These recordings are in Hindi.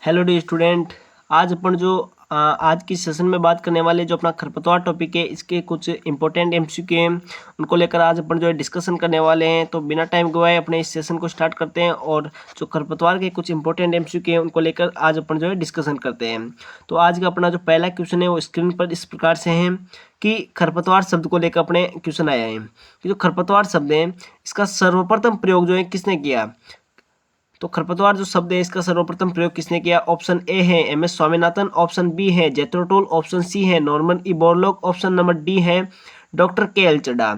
Hello dear student. आज अपन जो आज की सेशन में बात करने वाले जो अपना खरपतवार टॉपिक है, इसके कुछ इंपॉर्टेंट एमसीक्यू हैं, उनको लेकर आज अपन जो है डिस्कशन करने वाले हैं। तो बिना टाइम गवाए अपने इस सेशन को स्टार्ट करते हैं और जो खरपतवार के कुछ इंपॉर्टेंट एमसीक्यू हैं उनको लेकर आज अपन जो है डिस्कशन करते हैं। तो आज का अपना जो पहला क्वेश्चन है वो स्क्रीन पर इस प्रकार से है कि खरपतवार शब्द को लेकर अपने क्वेश्चन आया है कि जो खरपतवार शब्द है इसका सर्वप्रथम प्रयोग जो है किसने किया। तो खरपतवार जो शब्द है इसका सर्वप्रथम प्रयोग किसने किया। ऑप्शन ए है एम.एस. स्वामीनाथन, ऑप्शन बी है जेथरो टूल, ऑप्शन सी है Norman E Borlaug, option number D है डॉक्टर के.एल. चड्ढा।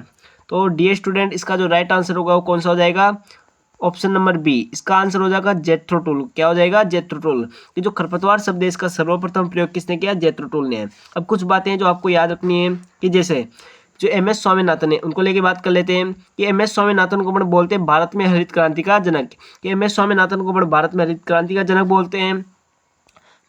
तो डी स्टूडेंट, इसका जो राइट आंसर होगा वो कौन सा हो जाएगा। ऑप्शन नंबर बी, इसका आंसर हो जाएगा जेथरो टूल। क्या हो जाएगा, जेथरो टूल। कि जो खरपतवार शब्द है इसका सर्वप्रथम प्रयोग किसने किया, जेथरो टूल ने। अब कुछ बातें जो आपको याद रखनी है कि जैसे जो एम.एस. स्वामीनाथन है उनको लेके बात कर लेते हैं कि एम.एस. स्वामीनाथन को अपन बोलते हैं भारत में हरित क्रांति का जनक। कि एम.एस. स्वामीनाथन को अपन भारत में हरित क्रांति का जनक बोलते हैं।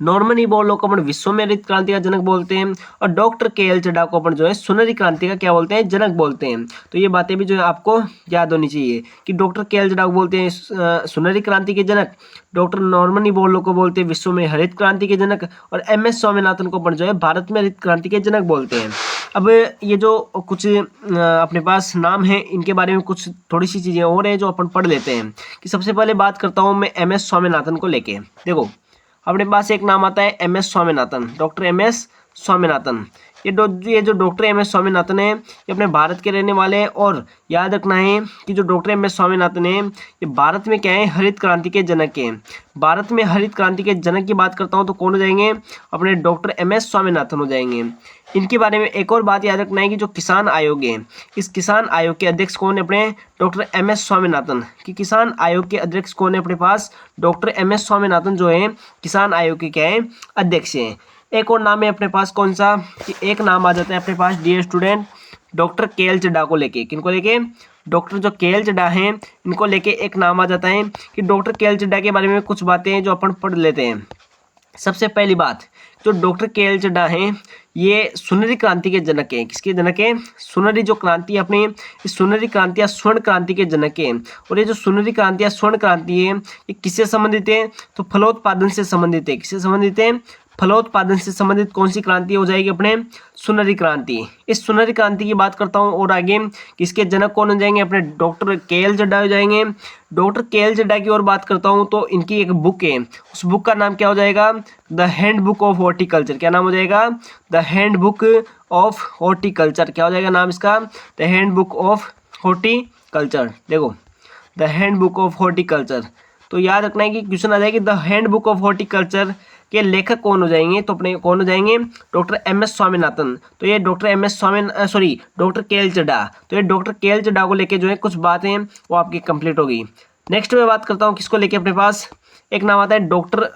नॉर्मन ई बोरलॉग को अपन विश्व में हरित क्रांति का जनक बोलते हैं। और डॉक्टर के.एल. चड्ढा को अपन जो है सुनहरी क्रांति का क्या बोलते हैं, जनक बोलते हैं। तो ये बातें भी जो है आपको याद होनी चाहिए कि डॉक्टर के.एल. चड्ढा को बोलते हैं सुनहरी क्रांति के जनक, डॉक्टर नॉर्मन ई बोरलॉग को बोलते हैं विश्व में हरित क्रांति के जनक, और एम.एस. स्वामीनाथन को अपन जो है भारत में हरित क्रांति के जनक बोलते हैं। अब ये जो कुछ अपने पास नाम है इनके बारे में कुछ थोड़ी सी चीज़ें और हैं जो अपन पढ़ लेते हैं। कि सबसे पहले बात करता हूँ मैं एम.एस. स्वामीनाथन को लेके। देखो अपने पास एक नाम आता है M S. Swaminathan, doctor M S. Swaminathan. ये जो डॉक्टर एम.एस. स्वामीनाथन है ये अपने भारत के रहने वाले हैं। और याद रखना है कि जो डॉक्टर एम.एस. स्वामीनाथन है ये भारत में क्या है, हरित क्रांति के जनक हैं। भारत में हरित क्रांति के जनक की बात करता हूँ तो कौन हो जाएंगे, अपने डॉक्टर एम.एस. स्वामीनाथन हो जाएंगे। इनके बारे में एक और बात याद रखना है कि जो किसान आयोग है, इस किसान आयोग के अध्यक्ष कौन है, अपने डॉक्टर एम.एस. स्वामीनाथन। कि किसान आयोग के अध्यक्ष कौन है अपने पास, डॉक्टर एम.एस. स्वामीनाथन जो है किसान आयोग के क्या है, अध्यक्ष हैं। एक और नाम है अपने पास कौन सा, कि एक नाम आ जाता है अपने पास dear student doctor K L. Chadha को लेके। किनको लेके, डॉक्टर जो के.एल. चड्ढा हैं इनको लेके एक नाम आ जाता है। कि डॉक्टर के.एल. चड्ढा के बारे में कुछ बातें हैं जो अपन पढ़ लेते हैं। सबसे पहली बात, जो डॉक्टर के.एल. चड्ढा हैं ये सुनहरी क्रांति के जनक हैं। किसके जनक हैं, सुनहरी जो क्रांति अपनी, इस सुनहरी क्रांति या स्वर्ण क्रांति के जनक हैं। और ये जो सुनहरी क्रांति या स्वर्ण क्रांति है ये किससे संबंधित है, तो फलोत्पादन से संबंधित है। किससे संबंधित है, फलोत्पादन से संबंधित कौन सी क्रांति हो जाएगी, अपने सुनहरी क्रांति। इस सुनहरी क्रांति की बात करता हूँ और आगे किसके जनक कौन हो जाएंगे, अपने डॉक्टर के.एल. चड्ढा हो जाएंगे। Doctor K L. चड्ढा की और बात करता हूँ तो इनकी एक बुक है, उस बुक का नाम क्या हो जाएगा, the handbook of horticulture. क्या नाम हो जाएगा, the handbook of horticulture. क्या हो जाएगा नाम इसका, the handbook of horticulture. देखो the handbook of horticulture. तो याद रखना है कि क्वेश्चन आ जाएगी the handbook of horticulture के लेखक कौन हो जाएंगे, तो अपने कौन हो जाएंगे, डॉक्टर एम.एस. स्वामीनाथन। तो ये डॉक्टर डॉक्टर के.एल. चड्ढा। तो ये डॉक्टर के.एल. चड्ढा को लेके जो है कुछ बातें वो आपकी कंप्लीट होगी। नेक्स्ट मैं बात करता हूँ किसको लेके, अपने पास एक नाम आता है डॉक्टर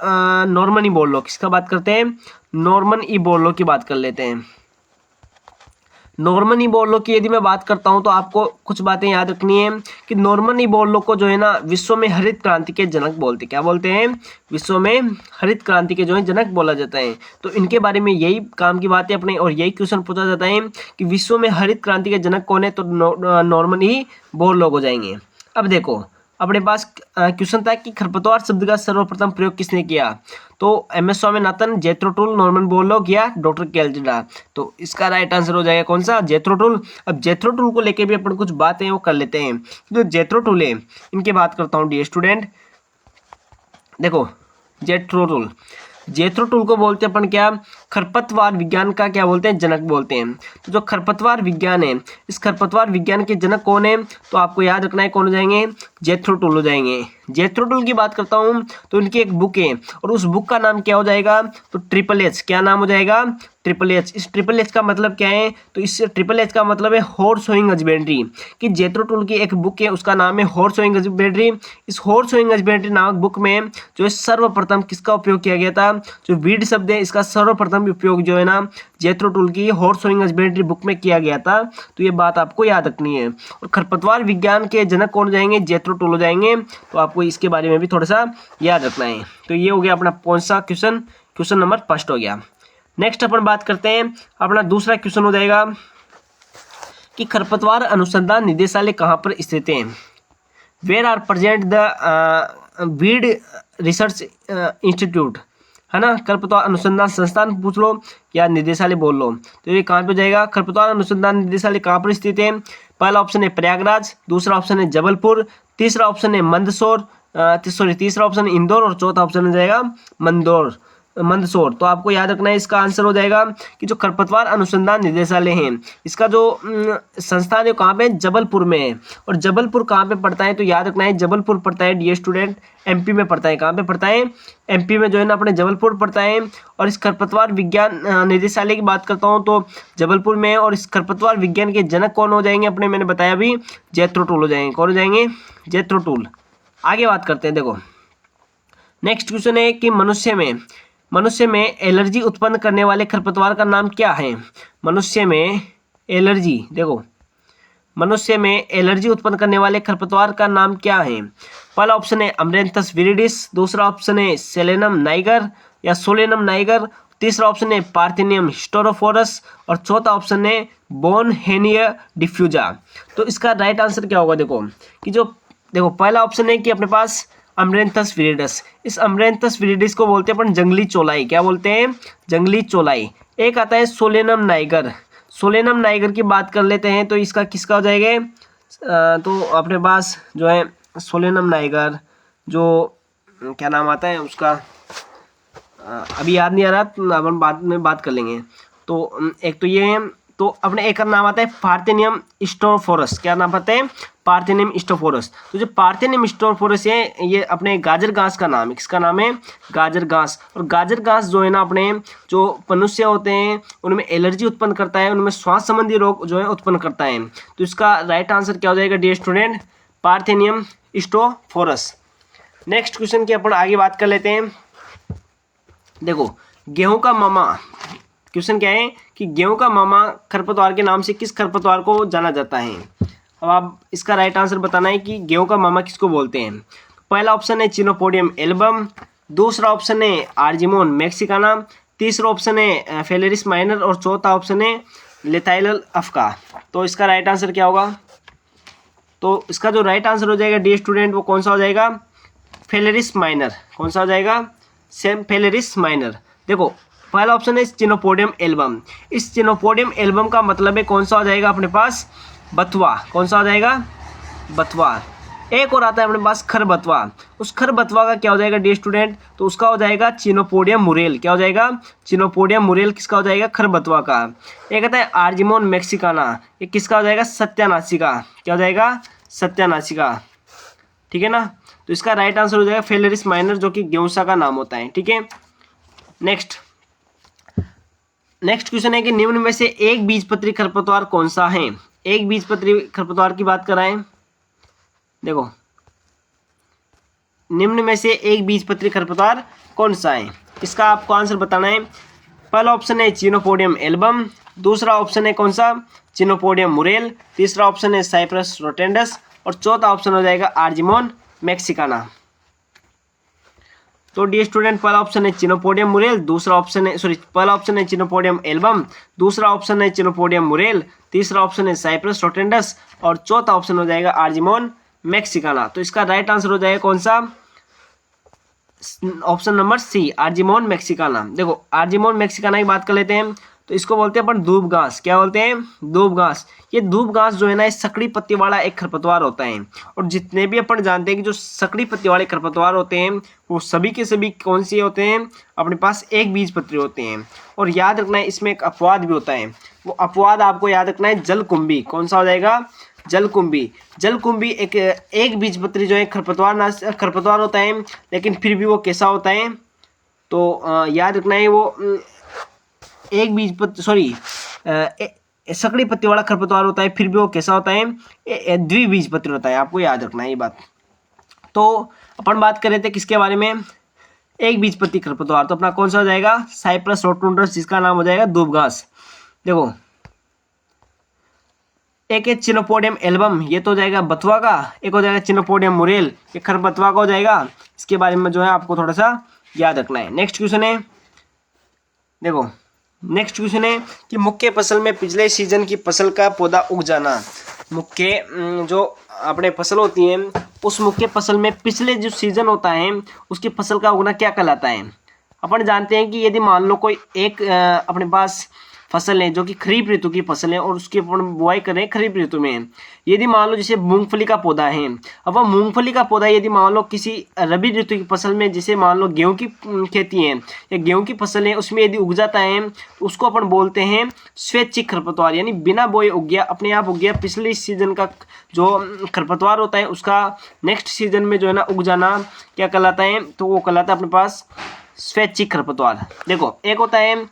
नॉर्मन ई बोरलॉग। किसका बात करते हैं, नॉर्मन ई बोरलॉग की बात कर लेते हैं। नॉर्मन ई बोरलॉग की यदि मैं बात करता हूं तो आपको कुछ बातें याद रखनी है कि नॉर्मन ई बोरलॉग को जो है ना विश्व में हरित क्रांति के जनक बोलते हैं। क्या बोलते हैं, विश्व में हरित क्रांति के जो है जनक बोला जाता है। तो इनके बारे में यही काम की बात है अपने, और यही क्वेश्चन पूछा जाता है कि विश्व में हरित क्रांति के जनक कौन है, तो नॉर्मन ई बोरलॉग हो जाएंगे। अब देखो अपने पास क्वेश्चन था कि खरपतवार शब्द का सर्वप्रथम प्रयोग किसने किया, तो MS. Swaminathan, जेथरो tool, Norman Borlaug या डॉक्टर के.एल. चड्ढा। तो इसका राइट आंसर हो जाएगा कौन सा, जेथरो टूल। अब जेथरो टूल को लेके भी अपन कुछ बातें वो कर लेते हैं। जो जेथरो टूल है इनकी बात करता हूँ डियर स्टूडेंट। देखो जेथरो टूल को बोलते हैं अपन क्या, खरपतवार विज्ञान का क्या बोलते हैं, जनक बोलते हैं। तो जो खरपतवार विज्ञान है इस खरपतवार विज्ञान के जनक कौन है, तो आपको याद रखना है कौन हो जाएंगे, जेथरो टूल हो जाएंगे। जेथरो टूल की बात करता हूँ तो इनकी एक बुक है और उस बुक का नाम क्या हो जाएगा, तो ट्रिपल एच। क्या नाम हो जाएगा, ट्रिपल एच। इस ट्रिपल एच का मतलब क्या है, तो इस ट्रिपल एच का मतलब है हॉर्स सोइंग हजबेंड्री। कि जेथरो टूल की एक बुक है उसका नाम है हॉर्स सोइंग हजबेंड्री। इस हॉर्स सोइंग हजबेंड्री नामक बुक में जो है सर्वप्रथम किसका उपयोग किया गया था, जो वीड शब्द है इसका सर्वप्रथम उपयोग जो है ना जेथरो टूल की हॉर्स सोइंग हजबेंड्री बुक में किया गया था। तो ये बात आपको याद रखनी है। और खरपतवार विज्ञान के जनक कौन हो जाएंगे, जेथरो टूल हो जाएंगे। तो आपको इसके बारे में भी थोड़ा सा याद रखना है। तो ये हो गया अपना कौन सा क्वेश्चन, क्वेश्चन नंबर फर्स्ट हो गया। नेक्स्ट अपन बात करते हैं अपना दूसरा क्वेश्चन हो जाएगा कि खरपतवार अनुसंधान निदेशालय कहाँ पर स्थित है, where are present the weed research institute. है ना। खरपतवार अनुसंधान संस्थान पूछ लो या निदेशालय बोल लो, तो ये कहाँ पे जाएगा? खरपतवार अनुसंधान निदेशालय कहाँ पर स्थित है? पहला ऑप्शन है प्रयागराज, दूसरा ऑप्शन है जबलपुर, तीसरा ऑप्शन है मंदसौर, तीसरा ऑप्शन है इंदौर और चौथा ऑप्शन हो जाएगा मंदसौर। तो आपको याद रखना है, इसका आंसर हो जाएगा कि जो खरपतवार अनुसंधान निदेशालय है, इसका जो संस्थान है कहाँ पे? जबलपुर में है। और जबलपुर कहाँ पे पड़ता है? तो याद रखना है जबलपुर पड़ता है डियर स्टूडेंट एमपी में पड़ता है। कहाँ पे पड़ता है? एमपी में जो है ना अपने जबलपुर पड़ता है। और इस खरपतवार विज्ञान निदेशालय की बात करता हूँ तो जबलपुर में। और इस खरपतवार विज्ञान के जनक कौन हो जाएंगे अपने? मैंने बताया अभी जैत्रो टूल हो जाएंगे। कौन हो जाएंगे? जैत्रो टूल। आगे बात करते हैं। देखो नेक्स्ट क्वेश्चन है कि मनुष्य में एलर्जी उत्पन्न करने वाले खरपतवार का नाम क्या है? मनुष्य में एलर्जी उत्पन्न करने वाले खरपतवार का नाम क्या है? पहला ऑप्शन है अमरेंथस विरिडिस, दूसरा ऑप्शन है सोलेनम नाइगर, तीसरा ऑप्शन है पार्थेनियम हिस्टोरोफोरस और चौथा ऑप्शन है बोनहेनिया डिफ्यूजा। तो इसका राइट आंसर क्या होगा? देखो पहला ऑप्शन है कि अपने पास अमरेंथस विरिडिस। इस अमरेंथस विरिडिस को बोलते हैं अपन जंगली चौलाई। क्या बोलते हैं? जंगली चौलाई। एक आता है सोलेनम नाइगर की बात कर लेते हैं, तो इसका किसका हो जाएगा? तो अपने पास जो है सोलेनम नाइगर, जो क्या नाम आता है उसका अभी याद नहीं आ रहा, अपन बाद में बात कर लेंगे। तो एक तो ये है, तो अपने एक का नाम आता है पार्थेनियम हिस्टोरोफोरस। क्या नाम आता है? Parthenium hysterophorus. तो जो पार्थेनियम हिस्टोरोफोरस है ये अपने गाजर घास का नाम है। किसका नाम है? गाजर घास। और गाजर घास जो है ना अपने जो मनुष्य होते हैं उनमें एलर्जी उत्पन्न करता है, उनमें श्वास संबंधी रोग जो है उत्पन्न करता है। तो इसका राइट आंसर क्या हो जाएगा dear student? Parthenium hysterophorus. Next question की अपन आगे बात कर लेते हैं। देखो गेहूं का मामा, क्वेश्चन क्या है कि गेहूं का मामा खरपतवार के नाम से किस खरपतवार को जाना जाता है? अब आप इसका राइट आंसर बताना है कि गेहूं का मामा किसको बोलते हैं। पहला ऑप्शन है चिनोपोडियम एल्बम, दूसरा ऑप्शन है आर्जिमोन मैक्सिकाना, तीसरा ऑप्शन है फेलेरिस माइनर और चौथा ऑप्शन है लेथाइलल अफ्का। तो इसका राइट आंसर क्या होगा? तो इसका जो राइट आंसर हो जाएगा डियर स्टूडेंट वो कौन सा हो जाएगा? Phalaris minor. कौन सा हो जाएगा? Same phalaris minor. देखो पहला ऑप्शन है चिनोपोडियम एल्बम। इस चिनोपोडियम एल्बम का मतलब है कौन सा हो जाएगा अपने पास? बथुआ। कौन सा हो जाएगा? बथुआ। एक और आता है अपने पास खरबथुआ। उस खरबथुआ का क्या हो जाएगा डियर स्टूडेंट? तो उसका हो जाएगा चिनोपोडियम मुरेल। क्या हो जाएगा? चिनोपोडियम मुरेल किसका हो जाएगा? खरबथुआ का। एक आता है आर्जिमोन मैक्सिकाना, ये किसका हो जाएगा? सत्यानाशी का। क्या हो जाएगा? सत्यानाशी का। ठीक है ना। तो इसका राइट आंसर हो जाएगा फेलेरिस माइनर, जो कि गेहूं का नाम होता है। ठीक है। नेक्स्ट क्वेश्चन है कि निम्न में से एक बीजपत्री खरपतवार कौन सा है? एक बीजपत्री खरपतवार की बात कराएं। देखो निम्न में से एक बीजपत्री खरपतवार कौन सा है? इसका आपको आंसर बताना है। पहला ऑप्शन है चिनोपोडियम एल्बम, दूसरा ऑप्शन है कौन सा? चिनोपोडियम मुरेल, तीसरा ऑप्शन है साइप्रस रोटेंडस और चौथा ऑप्शन हो जाएगा आर्जिमोन मैक्सिकाना। तो डी स्टूडेंट पहला ऑप्शन है चिनोपोडियम मुरेल, पहला ऑप्शन है चिनोपोडियम एल्बम, दूसरा ऑप्शन है चिनोपोडियम मुरेल, तीसरा ऑप्शन है साइप्रस रोटेंडस और चौथा ऑप्शन हो जाएगा आर्जिमोन मैक्सिकाना। तो इसका राइट आंसर हो जाएगा कौन सा? Option number C, Argemone mexicana. देखो आर्जिमोन मैक्सिकाना की बात कर लेते हैं, तो इसको बोलते हैं अपन दूब घास। क्या बोलते हैं? दूब घास। ये दूब घास जो है ना, सकड़ी पत्ती वाला एक खरपतवार होता है। और जितने भी अपन जानते हैं कि जो सकड़ी पत्ती वाले खरपतवार होते हैं वो सभी के सभी कौन से होते हैं? अपने पास एक बीजपत्री होते हैं। और याद रखना है इसमें एक अपवाद भी होता है। वो अपवाद आपको याद रखना है जलकुंभी। कौन सा हो जाएगा? जलकुंभी एक बीजपत्री जो है खरपतवार होता है, लेकिन फिर भी वो कैसा होता है? तो याद रखना है वो एक बीजपत्री सकड़ी पत्ती वाला खरपतवार होता है, फिर भी वो कैसा होता है? द्विबीजपत्री होता है। आपको याद रखना है ये बात। तो अपन बात कर रहे थे किसके बारे में? एक बीजपत्री खरपतवार। तो अपना कौन सा हो जाएगा? साइप्रस रोटुंडस, जिसका नाम हो जाएगा दूब घास। देखो एक है चिनोपोडियम एल्बम, ये तो हो जाएगा बथुआ का। एक हो जाएगा चिनोपोडियम मुरेल, ये खरपतवार का हो जाएगा। इसके बारे में जो है आपको थोड़ा सा याद रखना है। नेक्स्ट क्वेश्चन है, देखो नेक्स्ट क्वेश्चन है कि मुख्य फसल में पिछले सीजन की फसल का पौधा उग जाना। मुख्य जो अपने फसल होती है उस मुख्य फसल में पिछले जो सीजन होता है उसकी फसल का उगना क्या कहलाता है? अपन जानते हैं कि यदि मान लो कोई एक अपने पास फसल है जो कि खरीफ ऋतु की फसल है और उसकी अपन बुआई कर रहे हैं खरीफ ऋतु में। यदि मान लो जैसे मूंगफली का पौधा है, अब वह मूंगफली का पौधा यदि मान लो किसी रबी ऋतु की फसल में, जैसे मान लो गेहूं की खेती है या गेहूं की फसल है, उसमें यदि उग जाता है तो उसको अपन बोलते हैं स्वैच्छिक खरपतवार, यानी बिना बोए उग गया, अपने आप उग गया। पिछले सीजन का जो खरपतवार होता है उसका नेक्स्ट सीजन में जो है ना उग जाना क्या कहलाता है, तो वो कहलाता है अपने पास स्वैच्छिक खरपतवार। देखो एक होता है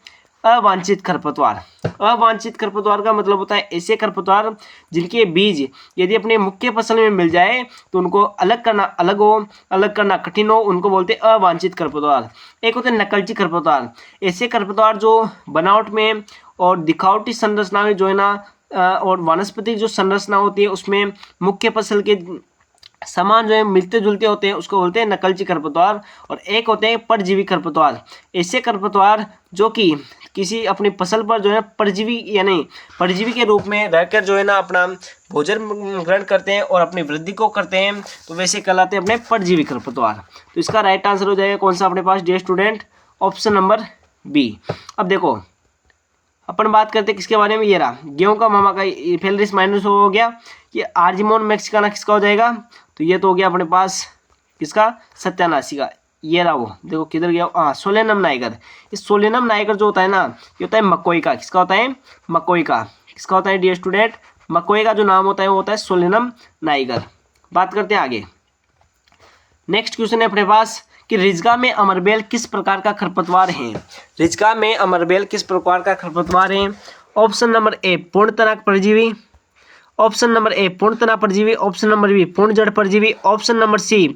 अवांछित खरपतवार। अवांछित खरपतवार का मतलब होता है ऐसे खरपतवार जिनके बीज यदि अपने मुख्य फसल में मिल जाए तो उनको अलग करना कठिन हो, उनको बोलते हैं अवांछित खरपतवार। एक होते हैं नकलची खरपतवार। ऐसे खरपतवार जो बनावट में और दिखावटी संरचना में जो है ना और वानस्पतिक जो संरचना होती है उसमें मुख्य फसल के समान जो है मिलते जुलते होते हैं, उसको बोलते हैं नकलची खरपतवार। और एक होते हैं परजीवी खरपतवार। ऐसे खरपतवार जो कि किसी अपनी फसल पर जो है परजीवी यानी परजीवी के रूप में रहकर जो है ना अपना भोजन ग्रहण करते हैं और अपनी वृद्धि को करते हैं, तो वैसे कहलाते हैं अपने परजीवी खरपतवार। तो इसका राइट आंसर हो जाएगा कौन सा अपने पास dear student, option number B. अब देखो अपन बात करते हैं किसके बारे में, ये रहा गेहूं का मामा का फेलरिस माइनस हो गया, ये आर्जिमोन मैक्सिकाना किसका हो जाएगा, तो ये तो हो गया अपने पास किसका, सत्यानाशी का। ये रहा वो देखो किधर गया, हाँ सोलेनम नाइगर। इस सोलेनम नाइगर जो होता है ना ये होता है मकोई का, किसका होता है, मकोई का। किसका होता है डियर स्टूडेंट, मकोई का जो नाम होता है वो होता है सोलेनम नाइगर। बात करते हैं आगे। नेक्स्ट क्वेश्चन है अपने पास कि रिजगा में अमरबेल किस प्रकार का खरपतवार है। रिजगा में अमरबेल किस प्रकार का खरपतवार है। ऑप्शन नंबर ए पूर्ण तना परजीवी, ऑप्शन नंबर ए पूर्ण तना परजीवी, ऑप्शन नंबर बी पूर्ण जड़ परजीवी, ऑप्शन नंबर सी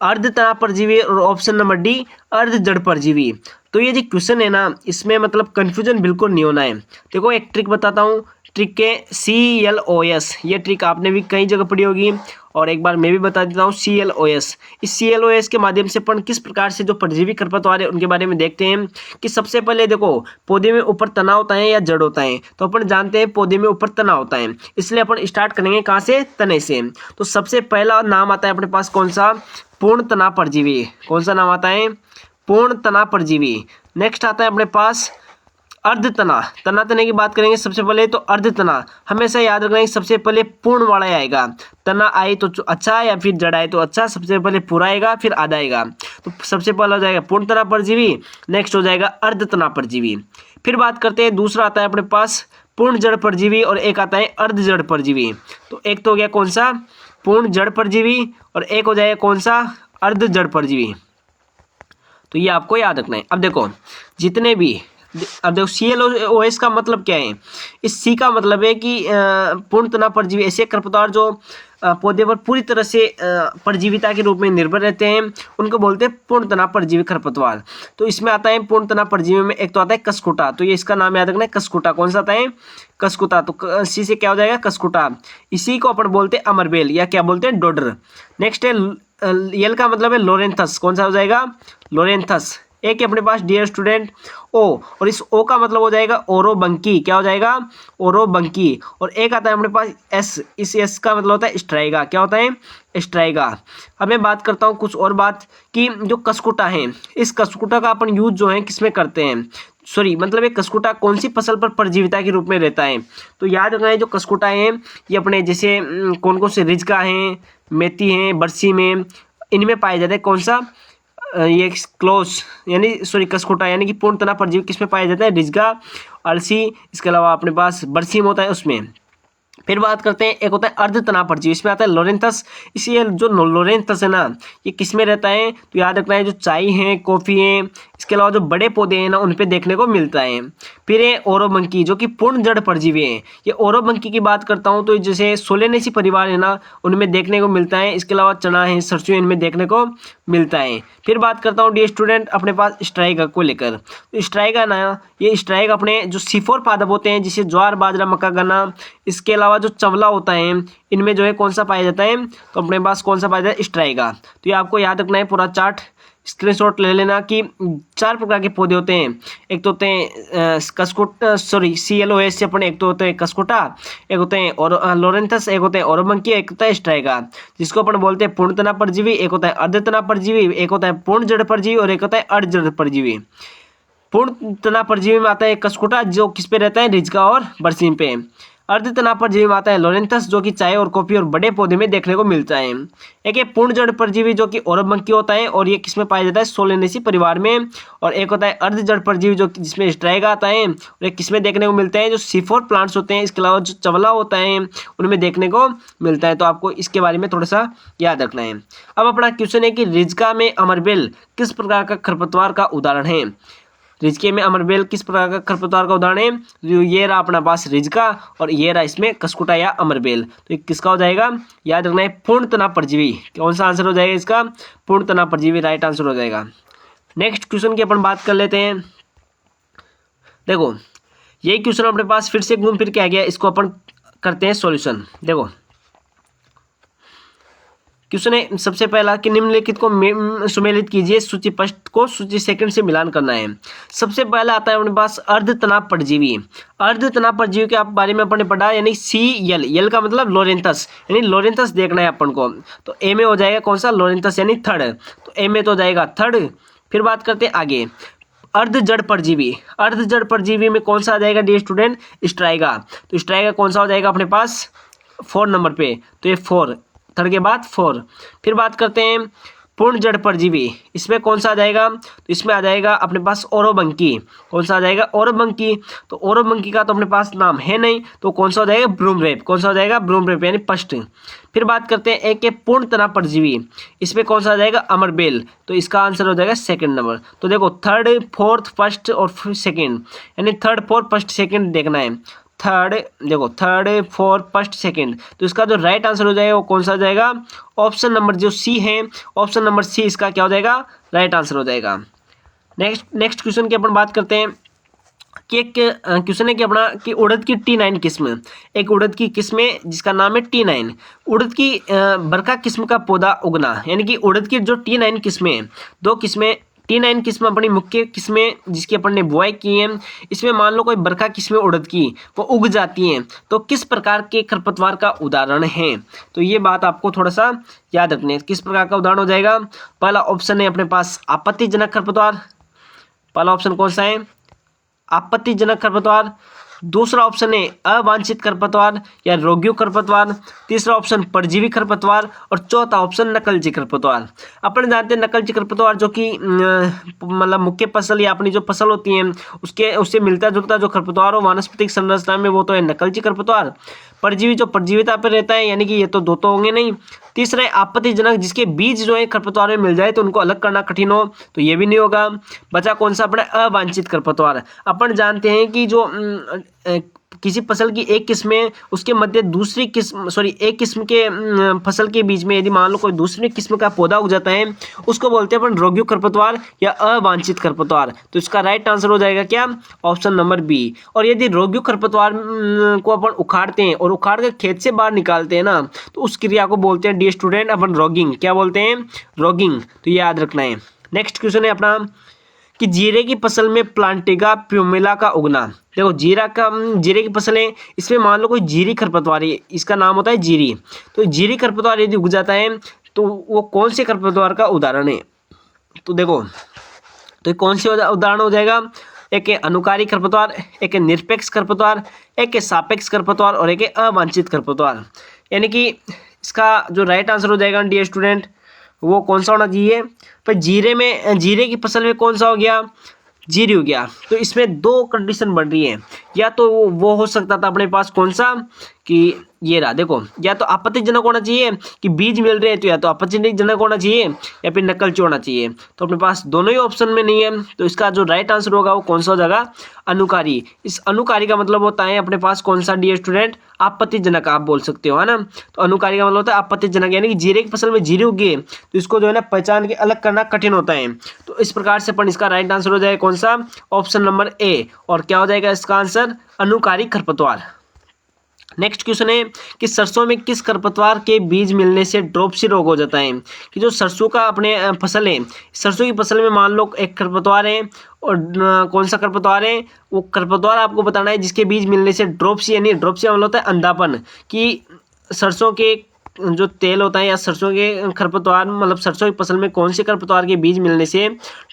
अर्ध तना परजीवी और ऑप्शन नंबर डी अर्ध जड़ परजीवी। तो ये जो क्वेश्चन है ना इसमें मतलब कंफ्यूजन बिल्कुल नहीं होना है। देखो एक ट्रिक बताता हूँ, ट्रिक के CLOS, ये ट्रिक आपने भी कई जगह पढ़ी होगी और एक बार मैं भी बता देता हूँ CLOS। इस CLOS के माध्यम से अपन किस प्रकार से जो परजीवी खरपतवार है उनके बारे में देखते हैं कि सबसे पहले देखो पौधे में ऊपर तना होता है या जड़ होता है, तो अपन जानते हैं पौधे में ऊपर तना होता है, इसलिए अपन स्टार्ट करेंगे कहाँ से, तने से। तो सबसे पहला नाम आता है अपने पास कौन सा, पूर्ण तना परजीवी। कौन सा नाम आता है, पूर्ण तना परजीवी। नेक्स्ट आता है अपने पास अर्ध तना। तना तने की बात करेंगे सबसे पहले तो अर्ध तना, हमेशा याद रखना है सबसे पहले पूर्ण वाला आएगा। तना आए तो अच्छा या फिर जड़ आए तो अच्छा, सबसे पहले पूरा आएगा फिर आधा आएगा। तो सबसे पहला हो जाएगा पूर्ण तना परजीवी, नेक्स्ट हो जाएगा अर्ध तना परजीवी। फिर बात करते हैं दूसरा आता है अपने पास पूर्ण जड़ परजीवी और एक आता है अर्ध जड़ परजीवी। तो एक तो हो गया कौन सा, पूर्ण जड़ परजीवी और एक हो जाएगा कौन सा, अर्ध जड़ परजीवी। तो ये आपको याद रखना है। अब देखो जितने भी, अब देखो CLOS का मतलब क्या है, इस C का मतलब है कि पूर्ण तना परजीवी ऐसे खरपतवार जो पौधे पर पूरी तरह से परजीविता के रूप में निर्भर रहते हैं उनको बोलते हैं पूर्ण तना परजीवी खरपतवार। तो इसमें आता है पूर्ण तना परजीवी में एक तो आता है कसकुटा, तो ये इसका नाम याद रखना है कसकुटा। कौन सा आता है, कसकुटा। तो सी से क्या हो जाएगा, कसकुटा। इसी को अपन बोलते हैं अमरबेल या क्या बोलते हैं, डोडर। नेक्स्ट है यल का मतलब है लोरेंथस। कौन सा हो जाएगा, लोरेंथस। एक है अपने पास डियर स्टूडेंट ओ, और इस ओ का मतलब हो जाएगा ओरोबंकी। क्या हो जाएगा, ओरोबंकी। और एक आता है अपने पास एस, इस एस का मतलब होता है स्ट्राइगा। क्या होता है, स्ट्राइगा। अब मैं बात करता हूँ कुछ और बात कि जो कसकुटा है, इस कसकुटा का अपन यूज जो है किसमें करते हैं, सॉरी मतलब ये कसकुटा कौन सी फसल पर परजीविता के रूप में रहता है। तो याद रखना है जो कसकुटा है ये अपने जैसे कौन कौन से रिजका हैं, मेथी हैं, बरसी में, इनमें पाए जाते हैं। कौन सा, ये क्लोज यानी सॉरी कसकुटा यानी कि पूर्ण तना परजीवी किसमें पाया जाता है, रिजगा, अलसी, इसके अलावा अपने पास बरसी में होता है उसमें। फिर बात करते हैं एक होता है अर्ध तना परजीवी, इसमें आता है लोरेंथस। इसी जो लोरेंथस है ना ये किस में रहता है, तो याद रखना है जो चाय है, कॉफ़ी है, इसके अलावा जो बड़े पौधे हैं ना उन पे देखने को मिलता है। फिर है ओरोबंकी जो कि पूर्ण जड़ परजीवी है। ये ओरोबंकी की बात करता हूँ तो जैसे सोलेनेसी परिवार है ना उनमें देखने को मिलता है। इसके अलावा चना है, सरसों इनमें देखने को मिलता है। फिर बात करता हूँ डियर स्टूडेंट अपने पास स्ट्राइगा को लेकर। तो स्ट्राइगा ना ये स्ट्राइग अपने जो C4 पादप होते हैं जिसे ज्वार, बाजरा, मक्का, गन्ना, इसके अलावा जो चवला होता है इनमें जो है कौन सा पाया जाता है, तो अपने पास कौन सा पाया जाता है, स्ट्राइगा। तो ये आपको याद रखना है, पूरा चार्ट स्क्रीनशॉट ले लेना कि 4 प्रकार के पौधे होते हैं। एक तो होते हैं कस्कोटा, सॉरी CLOS से अपने, एक तो होते हैं कस्कोटा, एक होते हैं और लोरेंथस, एक होते हैं ओरोबंकी, एक होता है स्ट्राइगा, जिसको अपन बोलते हैं पूर्ण तना परजीवी, एक होता है अर्ध तना परजीवी, एक होता है पूर्ण जड़ परजीवी और एक होता है अर्ध जड़ परजीवी। पूर्ण तना परजीवी में आता है कस्कोटा, जो किस पे रहता है, रिजका और बरसीम पे। अर्ध तना परजीवी में आता है लोरेंथस, जो कि चाय और कॉफी और बड़े पौधे में देखने को मिलता है। एक है पूर्ण जड़ परजीवी, जो कि ओरोबंकी होता है और ये किसमें पाया जाता है, सोलेनेसी परिवार में। और एक होता है अर्ध जड़ परजीवी, जो जिसमें स्ट्राइगा आता है, और एक किसमें देखने को मिलते हैं, जो C4 प्लांट्स होते हैं। इसके अलावा जो चवला होता है उनमें देखने को मिलता है। तो आपको इसके बारे में थोड़ा सा याद रखना है। अब अपना क्वेश्चन है कि रिजका में अमरबेल किस प्रकार का खरपतवार का उदाहरण है। रिजके में अमरबेल किस प्रकार का खरपतवार का उदाहरण है, ये रहा अपना पास रिजका और ये रहा इसमें कस्कुटा या अमरबेल। तो ये किसका हो जाएगा, याद रखना है, पूर्ण तना परजीवी। कौन सा आंसर हो जाएगा इसका, पूर्ण तना परजीवी राइट आंसर हो जाएगा। नेक्स्ट क्वेश्चन की अपन बात कर लेते हैं। देखो यही क्वेश्चन अपने पास फिर से घूम फिर के आ गया, इसको अपन करते हैं सॉल्यूशन। देखो क्वेश्चन है सबसे पहला कि निम्नलिखित को सुमेलित कीजिए, सूची फर्स्ट को सूची सेकंड से मिलान करना है। सबसे पहला आता है अपने पास अर्धतनाप परजीवी। अर्धतनाप परजीवी के बारे में अपन ने पढ़ा, यानी CL, यल का मतलब लोरेंथस, यानी लोरेंथस देखना है अपन को। तो ए में हो जाएगा कौन सा, लोरेंथस यानी थर्ड, तो ए में तो हो जाएगा थर्ड। फिर बात करते हैं आगे, अर्ध जड़ परजीवी। अर्ध जड़ परजीवी में कौन सा आ जाएगा डियर स्टूडेंट, स्ट्राइगा। तो स्ट्राइगा कौन सा हो जाएगा अपने पास 4 नंबर पे, तो ये 4, थर्ड के बाद 4। फिर बात करते हैं पूर्ण जड़ परजीवी, इसमें कौन सा आ जाएगा, तो इसमें आ जाएगा अपने पास ओरोबंकी। कौन सा आ जाएगा, ओरोबंकी। तो ओरोबंकी का तो अपने पास नाम है नहीं, तो कौन सा हो जाएगा, ब्रूमरेप। कौन सा हो जाएगा, ब्रूमरेप यानी फर्स्ट। फिर बात करते हैं एक के पूर्ण तना परजीवी, इसमें कौन सा आ जाएगा, अमरबेल। तो इसका आंसर हो जाएगा सेकंड नंबर। तो देखो थर्ड, फोर्थ, फर्स्ट और सेकंड, यानी थर्ड, फोर्थ, फर्स्ट, सेकंड देखना है। थर्ड, देखो थर्ड, फोर्थ, फर्स्ट, सेकंड, तो इसका जो राइट आंसर हो जाएगा वो कौन सा हो जाएगा, ऑप्शन नंबर जो C है, ऑप्शन नंबर C इसका क्या हो जाएगा, राइट आंसर हो जाएगा। नेक्स्ट क्वेश्चन की अपन बात करते हैं कि एक क्वेश्चन है कि अपना कि उड़द की T9 किस्म, एक उड़द की किस्म है जिसका नाम है T9। उड़द की बरका किस्म का पौधा उगना, यानी कि उड़द की जो T9 किस्में, 2 किस्में, T9 किस्म अपनी मुख्य किस्में जिसकी अपन ने बुआई की है। इसमें मान लो कोई बरखा किस्में उड़द की वो उग जाती हैं, तो किस प्रकार के खरपतवार का उदाहरण है। तो ये बात आपको थोड़ा सा याद रखनी है, किस प्रकार का उदाहरण हो जाएगा। पहला ऑप्शन है अपने पास आपत्तिजनक खरपतवार, पहला ऑप्शन कौन सा है, आपत्तिजनक खरपतवार। दूसरा ऑप्शन है अवांछित खरपतवार या रोगियों खरपतवार। तीसरा ऑप्शन परजीवी खरपतवार और चौथा ऑप्शन नकलची खरपतवार। अपन जानते हैं नकलची खरपतवार जो कि मतलब मुख्य फसल या अपनी जो फसल होती है उससे मिलता जुलता जो खरपतवार हो वानस्पतिक संरचना में, वो तो है नकलची खरपतवार। परजीवी जो परजीविता पर रहता है, यानी कि ये तो दो तो होंगे नहीं। तीसरा है आपत्तिजनक, जिसके बीज जो है खरपतवार में मिल जाए तो उनको अलग करना कठिन हो, तो ये भी नहीं होगा। बचा कौन सा अपना अवांछित खरपतवार। अपन जानते हैं कि जो किसी फसल की एक किस्म है उसके मध्य दूसरी किस्म, सॉरी एक किस्म के फसल के बीच में यदि मान लो कोई दूसरी किस्म का पौधा उग जाता है, उसको बोलते हैं अपन रोगियों खरपतवार या अवांछित खरपतवार। तो इसका राइट आंसर हो जाएगा क्या, ऑप्शन नंबर B। और यदि रोगियों खरपतवार को अपन उखाड़ते हैं और उखाड़ कर खेत से बाहर निकालते हैं ना, तो उस क्रिया को बोलते हैं डियर स्टूडेंट अपन रॉगिंग। क्या बोलते हैं, रॉगिंग। तो ये याद रखना है। नेक्स्ट क्वेश्चन है अपना कि जीरे की फसल में प्लांटिगा प्यूमिला का उगना। देखो जीरे की फसल है, इसमें मान लो कोई जीरी खरपतवार है, इसका नाम होता है जीरी। तो जीरी खरपतवार यदि उग जाता है तो वो कौन से खरपतवार का उदाहरण है। तो देखो तो ये कौन से उदाहरण हो जाएगा, एक है अनुकारी खरपतवार, एक है निरपेक्ष खरपतवार, एक है सापेक्ष खरपतवार और एक है अवांछित खरपतवार। यानी कि इसका जो राइट आंसर हो जाएगा डियर स्टूडेंट वो कौन सा होना चाहिए। पर जीरे की फसल में कौन सा हो गया, जीरी हो गया। तो इसमें 2 कंडीशन बन रही है, या तो वो हो सकता था अपने पास कौन सा कि ये रहा, देखो या तो आपत्तिजनक होना चाहिए कि बीज मिल रहे हैं, तो या तो आपत्तिजनक होना चाहिए या फिर नकलची होना चाहिए। तो अपने पास दोनों ही ऑप्शन में नहीं है, तो इसका जो राइट आंसर होगा वो कौन सा हो जाएगा, अनुकारी। इस अनुकारी का मतलब होता है अपने पास कौन सा डियर स्टूडेंट, आपत्तिजनक आप बोल सकते हो, है ना। तो अनुकारी का मतलब होता है आपत्तिजनक, यानी कि जीरे की फसल में जीरी उगी तो इसको जो है ना पहचान के अलग करना कठिन होता है। तो इस प्रकार से अपन इसका राइट आंसर हो जाएगा कौन सा, ऑप्शन नंबर A। और क्या हो जाएगा इसका आंसर, अनुकारी खरपतवार। नेक्स्ट क्वेश्चन है कि सरसों में किस खरपतवार के बीज मिलने से ड्रॉपसी रोग हो जाता है। कि जो सरसों का अपने फसल है, सरसों की फसल में मान लो एक खरपतवार है और कौन सा खरपतवार है, वो खरपतवार आपको बताना है जिसके बीज मिलने से ड्रॉपसी, यानी ड्रॉपसी मतलब होता है अंधापन, कि सरसों के जो तेल होता है या सरसों के खरपतवार मतलब सरसों की फसल में कौन से खरपतवार के बीज मिलने से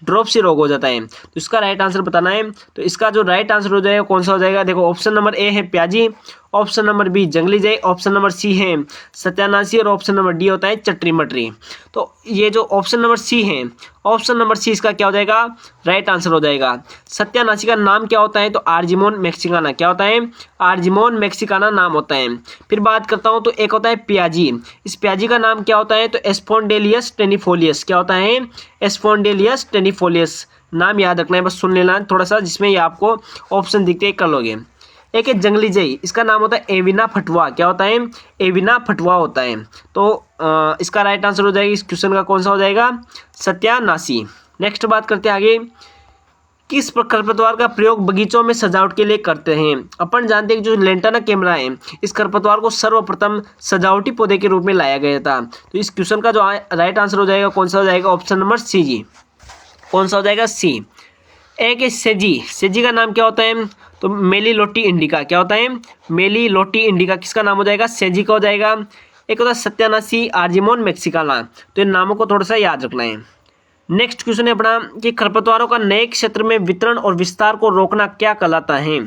ड्रॉपसी रोग हो जाता है। तो इसका राइट आंसर बताना है। तो इसका जो राइट आंसर हो जाएगा कौन सा हो जाएगा, देखो ऑप्शन नंबर ए है प्याजी, ऑप्शन नंबर बी जंगली जय, ऑप्शन नंबर सी है सत्यानाशी और ऑप्शन नंबर डी होता है चटरी मटरी। तो ये जो ऑप्शन नंबर सी है, ऑप्शन नंबर सी इसका क्या हो जाएगा, राइट आंसर हो जाएगा। सत्यानाशी का नाम क्या होता है, तो आर्जिमोन मैक्सिकाना, क्या होता है, आर्जिमोन मैक्सिकाना नाम होता है। फिर बात करता हूँ तो एक होता है प्याजी, इस प्याजी का नाम क्या होता है, तो एस्पोन्डेलियस टेनिफोलियस, क्या होता है, एस्पोन्डेलियस टेनिफोलियस। नाम याद रखना है, बस सुन लेना थोड़ा सा, जिसमें ये आपको ऑप्शन दिखते कर लोगे। एक है जंगली जय, इसका नाम होता है एविना फटुआ, क्या होता है, एविना फटुआ होता है। तो इसका राइट आंसर हो जाएगा इस क्वेश्चन का कौन सा हो जाएगा, सत्यानाशी। नेक्स्ट बात करते हैं आगे, किस खरपतवार का प्रयोग बगीचों में सजावट के लिए करते हैं। अपन जानते हैं कि जो लेंटाना कैमरा है, इस खरपतवार को सर्वप्रथम सजावटी पौधे के रूप में लाया गया था। तो इस क्वेश्चन का जो राइट आंसर हो जाएगा कौन सा हो जाएगा, ऑप्शन नंबर सी जी, कौन सा हो जाएगा, सी। एक है सेजी, सेजी का नाम क्या होता है, तो मेलीलोटी इंडिका, क्या होता है, मेलीलोटी इंडिका, किसका नाम हो जाएगा, सेजी का हो जाएगा। एक होता है सत्यानाशी, आर्जिमोन मैक्सिकाना, तो इन नामों को थोड़ा सा याद रखना है। नेक्स्ट क्वेश्चन है अपना कि खरपतवारों का नए क्षेत्र में वितरण और विस्तार को रोकना क्या कहलाता है।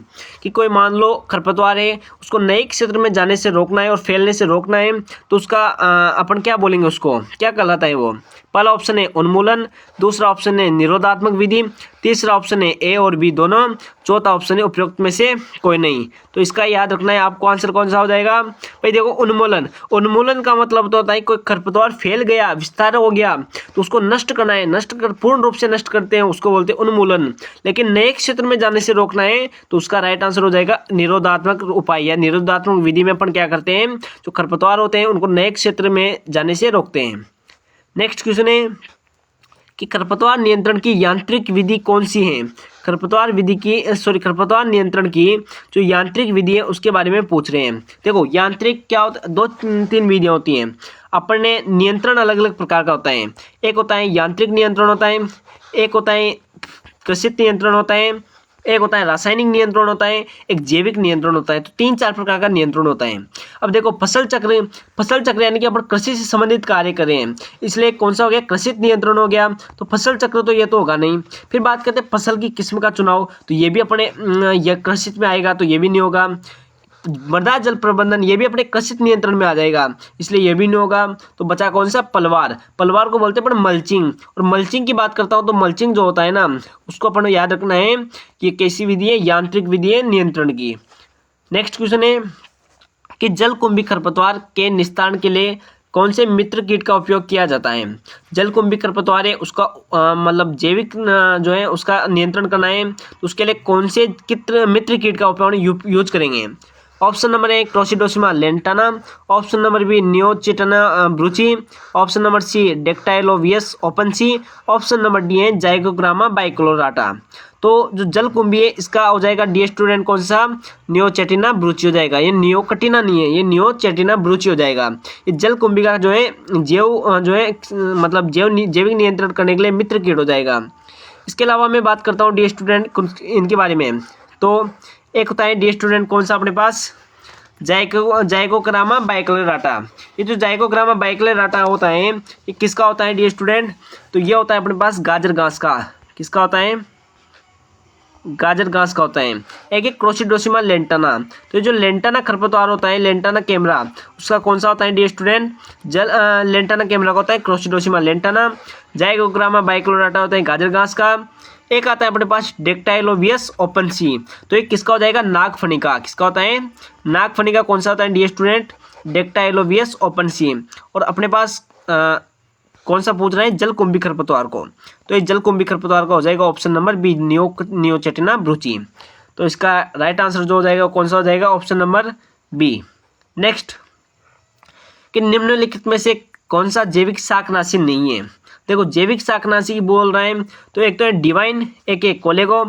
कि कोई मान लो खरपतवार है, उसको नए क्षेत्र में जाने से रोकना है और फैलने से रोकना है, तो उसका अपन क्या बोलेंगे, उसको क्या कहलाता है वो। पहला ऑप्शन है उन्मूलन, दूसरा ऑप्शन है निरोधात्मक विधि, तीसरा ऑप्शन है ए और बी दोनों, चौथा ऑप्शन है उपयुक्त में से कोई नहीं। तो इसका याद रखना है आपको, आंसर कौन सा हो जाएगा, भाई देखो उन्मूलन, उन्मूलन का मतलब तो होता है कोई खरपतवार फैल गया, विस्तार हो गया, तो उसको नष्ट करना है, नष्ट कर पूर्ण रूप से नष्ट करते हैं, उसको बोलते हैं उन्मूलन। लेकिन नए क्षेत्र में जाने से रोकना है, तो उसका राइट आंसर हो जाएगा निरोधात्मक उपाय या निरोधात्मक विधि में अपन क्या करते हैं, जो खरपतवार होते हैं उनको नए क्षेत्र में जाने से रोकते हैं। नेक्स्ट क्वेश्चन है कि खरपतवार नियंत्रण की यांत्रिक विधि कौन सी है। खरपतवार खरपतवार नियंत्रण की जो यांत्रिक विधि है उसके बारे में पूछ रहे हैं। देखो यांत्रिक क्या होता है, दो तीन विधियां होती हैं। अपन ने नियंत्रण अलग अलग प्रकार का होता है, एक होता है यांत्रिक नियंत्रण होता है, एक होता है कृषि नियंत्रण होता है, एक होता है रासायनिक नियंत्रण होता है, एक जैविक नियंत्रण होता है। तो 3-4 प्रकार का नियंत्रण होता है। अब देखो फसल चक्र यानी कि अपन कृषि से संबंधित कार्य कर रहे हैं, इसलिए कौन सा हो गया, कृषि नियंत्रण हो गया। तो फसल चक्र तो ये तो होगा नहीं। फिर बात करते हैं फसल की किस्म का चुनाव, तो ये भी अपने यह कृषि में आएगा, तो ये भी नहीं होगा। मृदा जल प्रबंधन ये भी अपने कृषि नियंत्रण में आ जाएगा, इसलिए ये भी नहीं होगा। तो बचा कौन सा, पलवार, पलवार को बोलते हैं अपन मल्चिंग। और मल्चिंग की बात करता हूँ तो मल्चिंग जो होता है ना, उसको अपन याद रखना है कि कैसी विधि है, यांत्रिक विधि है नियंत्रण की। नेक्स्ट क्वेश्चन है कि जलकुंभी खरपतवार के निस्तारण के लिए कौन से मित्र कीट का उपयोग किया जाता है। जलकुंभी खरपतवार है, उसका मतलब जैविक जो है उसका नियंत्रण करना है, तो उसके लिए कौन से मित्र कीट का उपयोग यूज करेंगे। Option number A crocidosema lantana, option number B neochetina bruchi, option number C dactylopius opuntiae, option number D है जाइगोग्रामा बाइक्लोराटा। तो जो जलकुंभी है इसका हो जाएगा डी स्टूडेंट कौन सा, नियोचेटिना ब्रूची हो जाएगा। ये नियोकटिना नहीं है, ये नियोचेटिना ब्रूची हो जाएगा। ये जलकुंभी का जो है मतलब जैविक नियंत्रण करने के लिए मित्र कीट हो जाएगा। इसके अलावा मैं बात करता हूँ डी स्टूडेंट इनके बारे में। तो एक होता है डी स्टूडेंट कौन सा अपने पास, जाइगोग्रामा बाइक्लोराटा। ये जो जाइगोग्रामा बाइक्लोराटा होता है ये किसका होता है डी स्टूडेंट, तो ये होता है अपने पास गाजर घास का। किसका होता है, गाजर घास का होता है। एक है क्रोसिडोसिमा लेंटाना, तो ये जो लेंटाना खरपतवार होता है, लेंटाना कैमरा, उसका कौन सा होता है डी स्टूडेंट, लेंटाना कैमरा का होता है क्रोसिडोसिमा लेंटाना। जाइगोग्रामा बाइक्लोराटा होता है गाजर घास का। एक आता है अपने पास डेक्टाइलोवियस ओपनसी, तो एक किसका हो जाएगा, नागफनी का। किसका होता है, नागफनी का कौन सा होता है डी स्टूडेंट, डेक्टाइलोवियस ओपनसी। और अपने पास कौन सा पूछ रहे हैं, जलकुंभी खरपतवार को, तो ये जलकुंभी खरपतवार का हो जाएगा ऑप्शन नंबर बी नियोचेटिना ब्रूची। तो इसका राइट आंसर जो हो जाएगा कौन सा हो जाएगा, ऑप्शन नंबर बी। नेक्स्ट कि निम्नलिखित में से कौन सा जैविक शाकनाशी नहीं है। देखो जैविक शाकनाशी बोल रहे हैं तो एक तो है डिवाइन, एक है कोलेगो,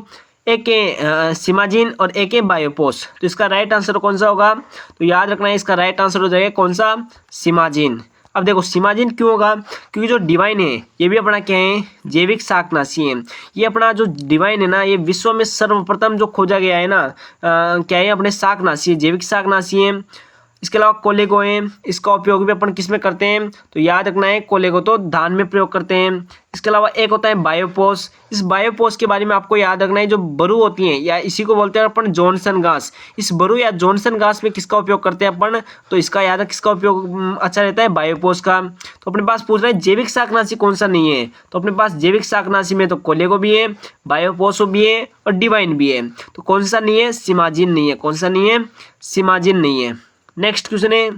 एक है सिमाजिन और एक है बायोपोस। तो इसका राइट आंसर कौन सा होगा? तो याद रखना है, इसका राइट आंसर हो जाएगा कौन सा? सिमाजिन। अब देखो सिमाजिन क्यों होगा? क्योंकि जो डिवाइन है ये भी अपना क्या है? जैविक शाकनाशी है। ये अपना जो डिवाइन है ना, ये विश्व में सर्वप्रथम जो खोजा गया है ना, क्या है? अपने शाकनाशी है, जैविक शाकनाशी है। इसके अलावा कोलेगो है, इसका उपयोग भी अपन किस में करते हैं? तो याद रखना है, कोलेगो तो धान में प्रयोग करते हैं। इसके अलावा एक होता है बायोपोस। इस बायोपोस के बारे में आपको याद रखना है, जो बरु होती हैं या इसी को बोलते हैं अपन जॉनसन घास। इस बरु या जॉनसन घास में किसका उपयोग करते हैं अपन? तो इसका याद है, किसका उपयोग अच्छा रहता है? बायोपोस का। तो अपने पास पूछ रहा है जैविक शाकनाशी कौन सा नहीं है? तो अपने पास जैविक शाकनाशी में तो कोलेगो भी है, बायोपोसो भी है और डिवाइन भी है। तो कौन सा नहीं है? सिमाजिन नहीं है। कौन सा नहीं है? सिमाजिन नहीं है। नेक्स्ट क्वेश्चन है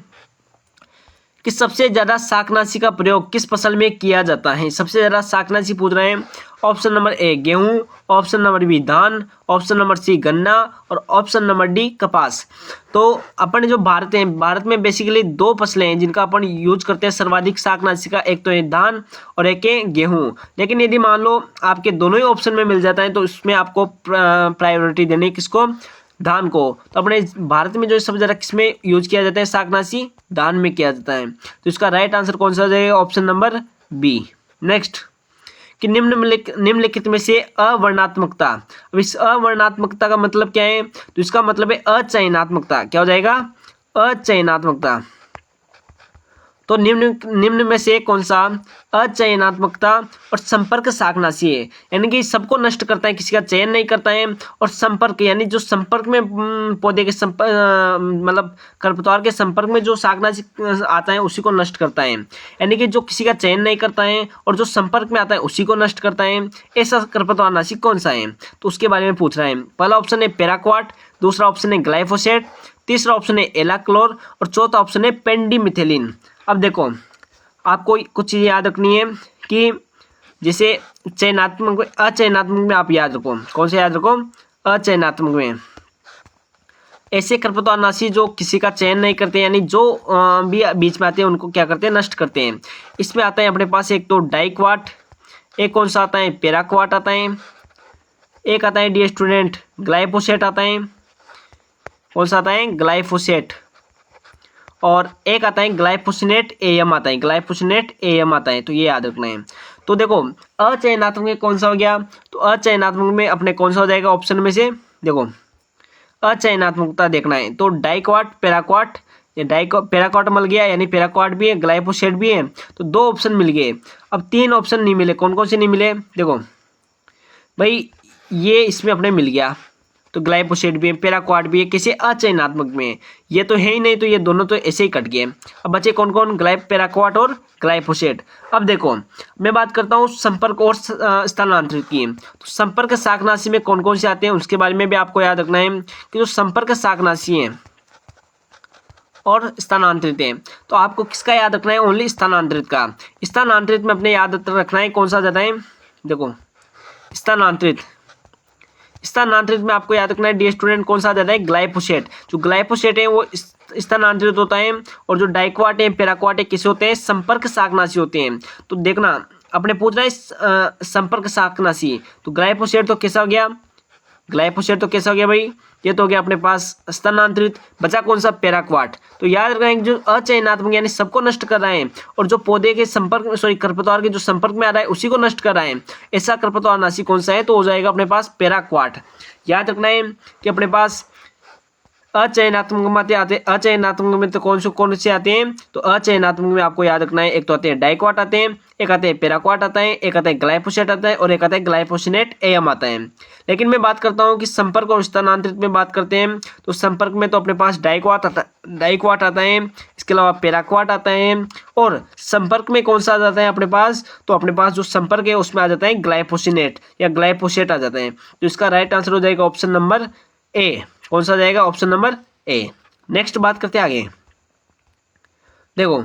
कि सबसे ज्यादा शाकनाशी का प्रयोग किस फसल में किया जाता है? सबसे ज्यादा शाकनाशी पूछ रहे हैं। ऑप्शन नंबर ए गेहूं, ऑप्शन नंबर बी धान, ऑप्शन नंबर सी गन्ना और ऑप्शन नंबर डी कपास। तो अपन जो भारत है, भारत में बेसिकली दो फसलें हैं जिनका अपन यूज करते हैं सर्वाधिक शाकनाशी का, एक तो है धान और एक है गेहूं। लेकिन यदि मान लो आपके दोनों ही ऑप्शन में मिल जाता है तो इसमें आपको प्रायोरिटी देनी किसको? धान को। तो अपने भारत में जो सबसे ज्यादा किसमें यूज किया जाता है शाकनाशी? धान में किया जाता है। तो इसका राइट आंसर कौन सा हो जाएगा? Option number B. नेक्स्ट कि निम्नलिखित में से अवर्णात्मकता। अब इस अवर्णात्मकता का मतलब क्या है? तो इसका मतलब है अचयनात्मकता। क्या हो जाएगा? अचयनात्मकता। तो निम्न में से कौन सा अचयनात्मकता और संपर्क शाकनाशी है? यानी कि सबको नष्ट करता है, किसी का चयन नहीं करता है। और संपर्क यानी जो संपर्क में पौधे के मतलब खरपतवार के संपर्क में जो शाकनाशी आता है उसी को नष्ट करता है। यानी कि जो किसी का चयन नहीं करता है और जो संपर्क में आता है उसी को नष्ट करता है। ऐसा खरपतवार नाशी कौन सा है? तो उसके बारे में पूछ रहा है। पहला ऑप्शन है पैराक्वाट, दूसरा ऑप्शन है ग्लाइफोसेट, तीसरा ऑप्शन है एलाक्लोर और चौथा ऑप्शन है पेंडिमिथेलिन। अब देखो आपको कुछ चीजें याद रखनी है कि जैसे चयनात्मक में, अचयनात्मक में आप याद रखो। कौन से याद रखो? अचयनात्मक में ऐसे खरपतवारनाशी जो किसी का चयन नहीं करते, यानी जो भी बीच में आते हैं उनको क्या करते हैं? नष्ट करते हैं। इसमें आता है अपने पास एक तो डाइक्वाट, एक कौन सा आता है? पैराक्वाट आता है, एक आता है डी स्टूडेंट ग्लाइफोसेट आता है। कौन सा आता है? ग्लाइफोसेट। और एक आता है ग्लाइफोसिनेट एएम आता है, ग्लाइफोसिनेट एएम आता है। तो ये याद रखना है। तो देखो अचयनात्मक में कौन सा हो गया? तो अचयनात्मक में अपने कौन सा हो जाएगा ऑप्शन में से? देखो अचयनात्मकता देखना है तो डाइक्वाट, पैराक्वाट, ये पैराक्वाट मिल गया, यानी पैराक्वाट भी है, ग्लाइफोसेट भी है। तो दो ऑप्शन मिल गए। अब तीन ऑप्शन नहीं मिले। कौन कौन से नहीं मिले? देखो भाई ये इसमें अपने मिल गया, तो ग्लाइफोसेट भी है, पैराक्वाट भी है, किसी अचयनात्मक में ये तो है ही नहीं, तो ये दोनों तो ऐसे ही कट गए। अब बचे कौन कौन? पैराक्वाट और ग्लाइफोसेट। अब देखो मैं बात करता हूँ संपर्क और स्थानांतरित की। तो संपर्क शाकनाशी में कौन कौन से आते हैं उसके बारे में भी आपको याद रखना है कि जो संपर्क शाकनाशी है और स्थानांतरित है, तो आपको किसका याद रखना है? ओनली स्थानांतरित का। स्थानांतरित में अपने याद रखना है कौन सा ज्यादा है? देखो स्थानांतरित में आपको याद रखना है डी स्टूडेंट कौन सा ज्यादा है? ग्लाइफोसेट। जो ग्लाइफोसेट है वो स्थानांतरित होता है और जो डाइक्वाट है, पैराक्वाट है, किसे होते हैं? संपर्क शाकनाशी होते हैं। तो देखना अपने पूछ रहा है संपर्क शाकनाशी, तो ग्लाइफोसेट तो कैसा हो गया? ग्लाइफोसेट तो कैसा हो गया भाई? ये तो हो गया अपने पास स्थानांतरित। बचा कौन सा? पैराक्वाट। तो याद रखना जो अचयनात्मक यानी सबको नष्ट कर रहा है और जो पौधे के संपर्क में, खरपतवार के जो संपर्क में आ रहा है उसी को नष्ट कर रहा है, ऐसा खरपतवारनाशी कौन सा है? तो हो जाएगा अपने पास पैराक्वाट। याद रखना है कि अपने पास अचयनात्मक में आते, अचयनात्मक में तो कौन से आते हैं? तो अचयनात्मक में आपको याद रखना है एक तो आते हैं डाइक्वाट आते हैं, एक आते हैं पैराक्वाट आता है, एक आता है ग्लाइफोसेट आता है और एक आता है ग्लाइफोसिनेट एएम आता है। लेकिन मैं बात करता हूँ कि संपर्क और स्थानांतरित में बात करते हैं तो संपर्क में तो अपने पास डाइक्वाट आता है, इसके अलावा पैराक्वाट आता है और संपर्क में कौन सा आ जाता है अपने पास? तो अपने पास जो संपर्क है उसमें आ जाता है ग्लाइफोसिनेट या ग्लाइफोसेट आ जाता है। तो इसका राइट आंसर हो जाएगा ऑप्शन नंबर ए। कौन सा जाएगा? ऑप्शन नंबर ए। नेक्स्ट बात करते हैं आगे। देखो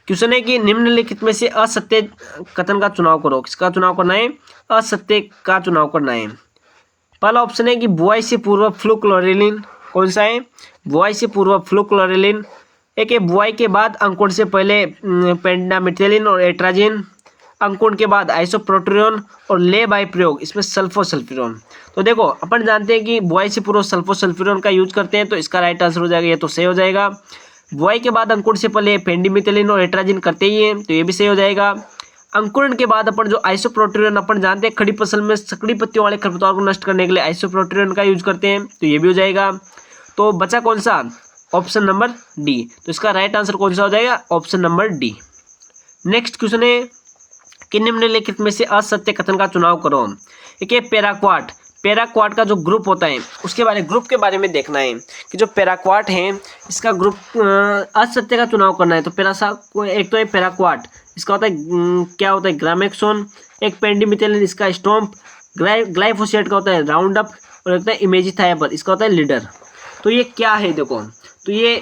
क्वेश्चन है कि निम्नलिखित में से असत्य कथन का चुनाव करो। किसका चुनाव करना है? असत्य का चुनाव करना है। पहला ऑप्शन है कि बुआई से पूर्व फ्लूक्लोरेलिन। कौन सा है? बुआई से पूर्व फ्लूक्लोरेलिन। एक है बुआई के बाद अंकुरण से पहले पेंडामिथेलिन और एट्राजिन। अंकुरण के बाद आइसोप्रोटोरियन और ले बाय प्रयोग इसमें सल्फोसल्फ्यूरॉन। तो देखो अपन जानते हैं कि बुआई से पूर्व सल्फोसल्फ्यूरॉन का यूज करते हैं, तो इसका राइट आंसर हो जाएगा, ये तो सही हो जाएगा। बुआई के बाद अंकुरण से पहले पेंडिमिथिलिन और एट्राजिन करते ही है, तो ये भी सही हो जाएगा। अंकुरण के बाद अपन जो आइसोप्रोटोरियन अपन जानते हैं खड़ी फसल में सकड़ी पत्तियों वाले खरपतवार को नष्ट करने के लिए आइसोप्रोटोरियन का यूज करते हैं, तो ये भी हो जाएगा। तो बचा कौन सा, ऑप्शन नंबर डी। तो इसका राइट आंसर कौन सा हो जाएगा, option number D. Next question है कि निम्नलिखित में से असत्य कथन का चुनाव करो। एक है पैराक्वाट। पैराक्वाट का जो ग्रुप होता है उसके ग्रुप के बारे में देखना है कि जो पैराक्वाट है इसका ग्रुप असत्य का चुनाव करना है। तो एक तो है पैराक्वाट, इसका होता है क्या होता है, ग्रामेक्सोन। एक पेंडिमिथिलिन, इसका स्टोम्प। ग्लाइफोसेट का होता है राउंड अप, और एक होता है इमेजिथाइबर, इसका होता है लीडर। तो ये क्या है देखो, तो ये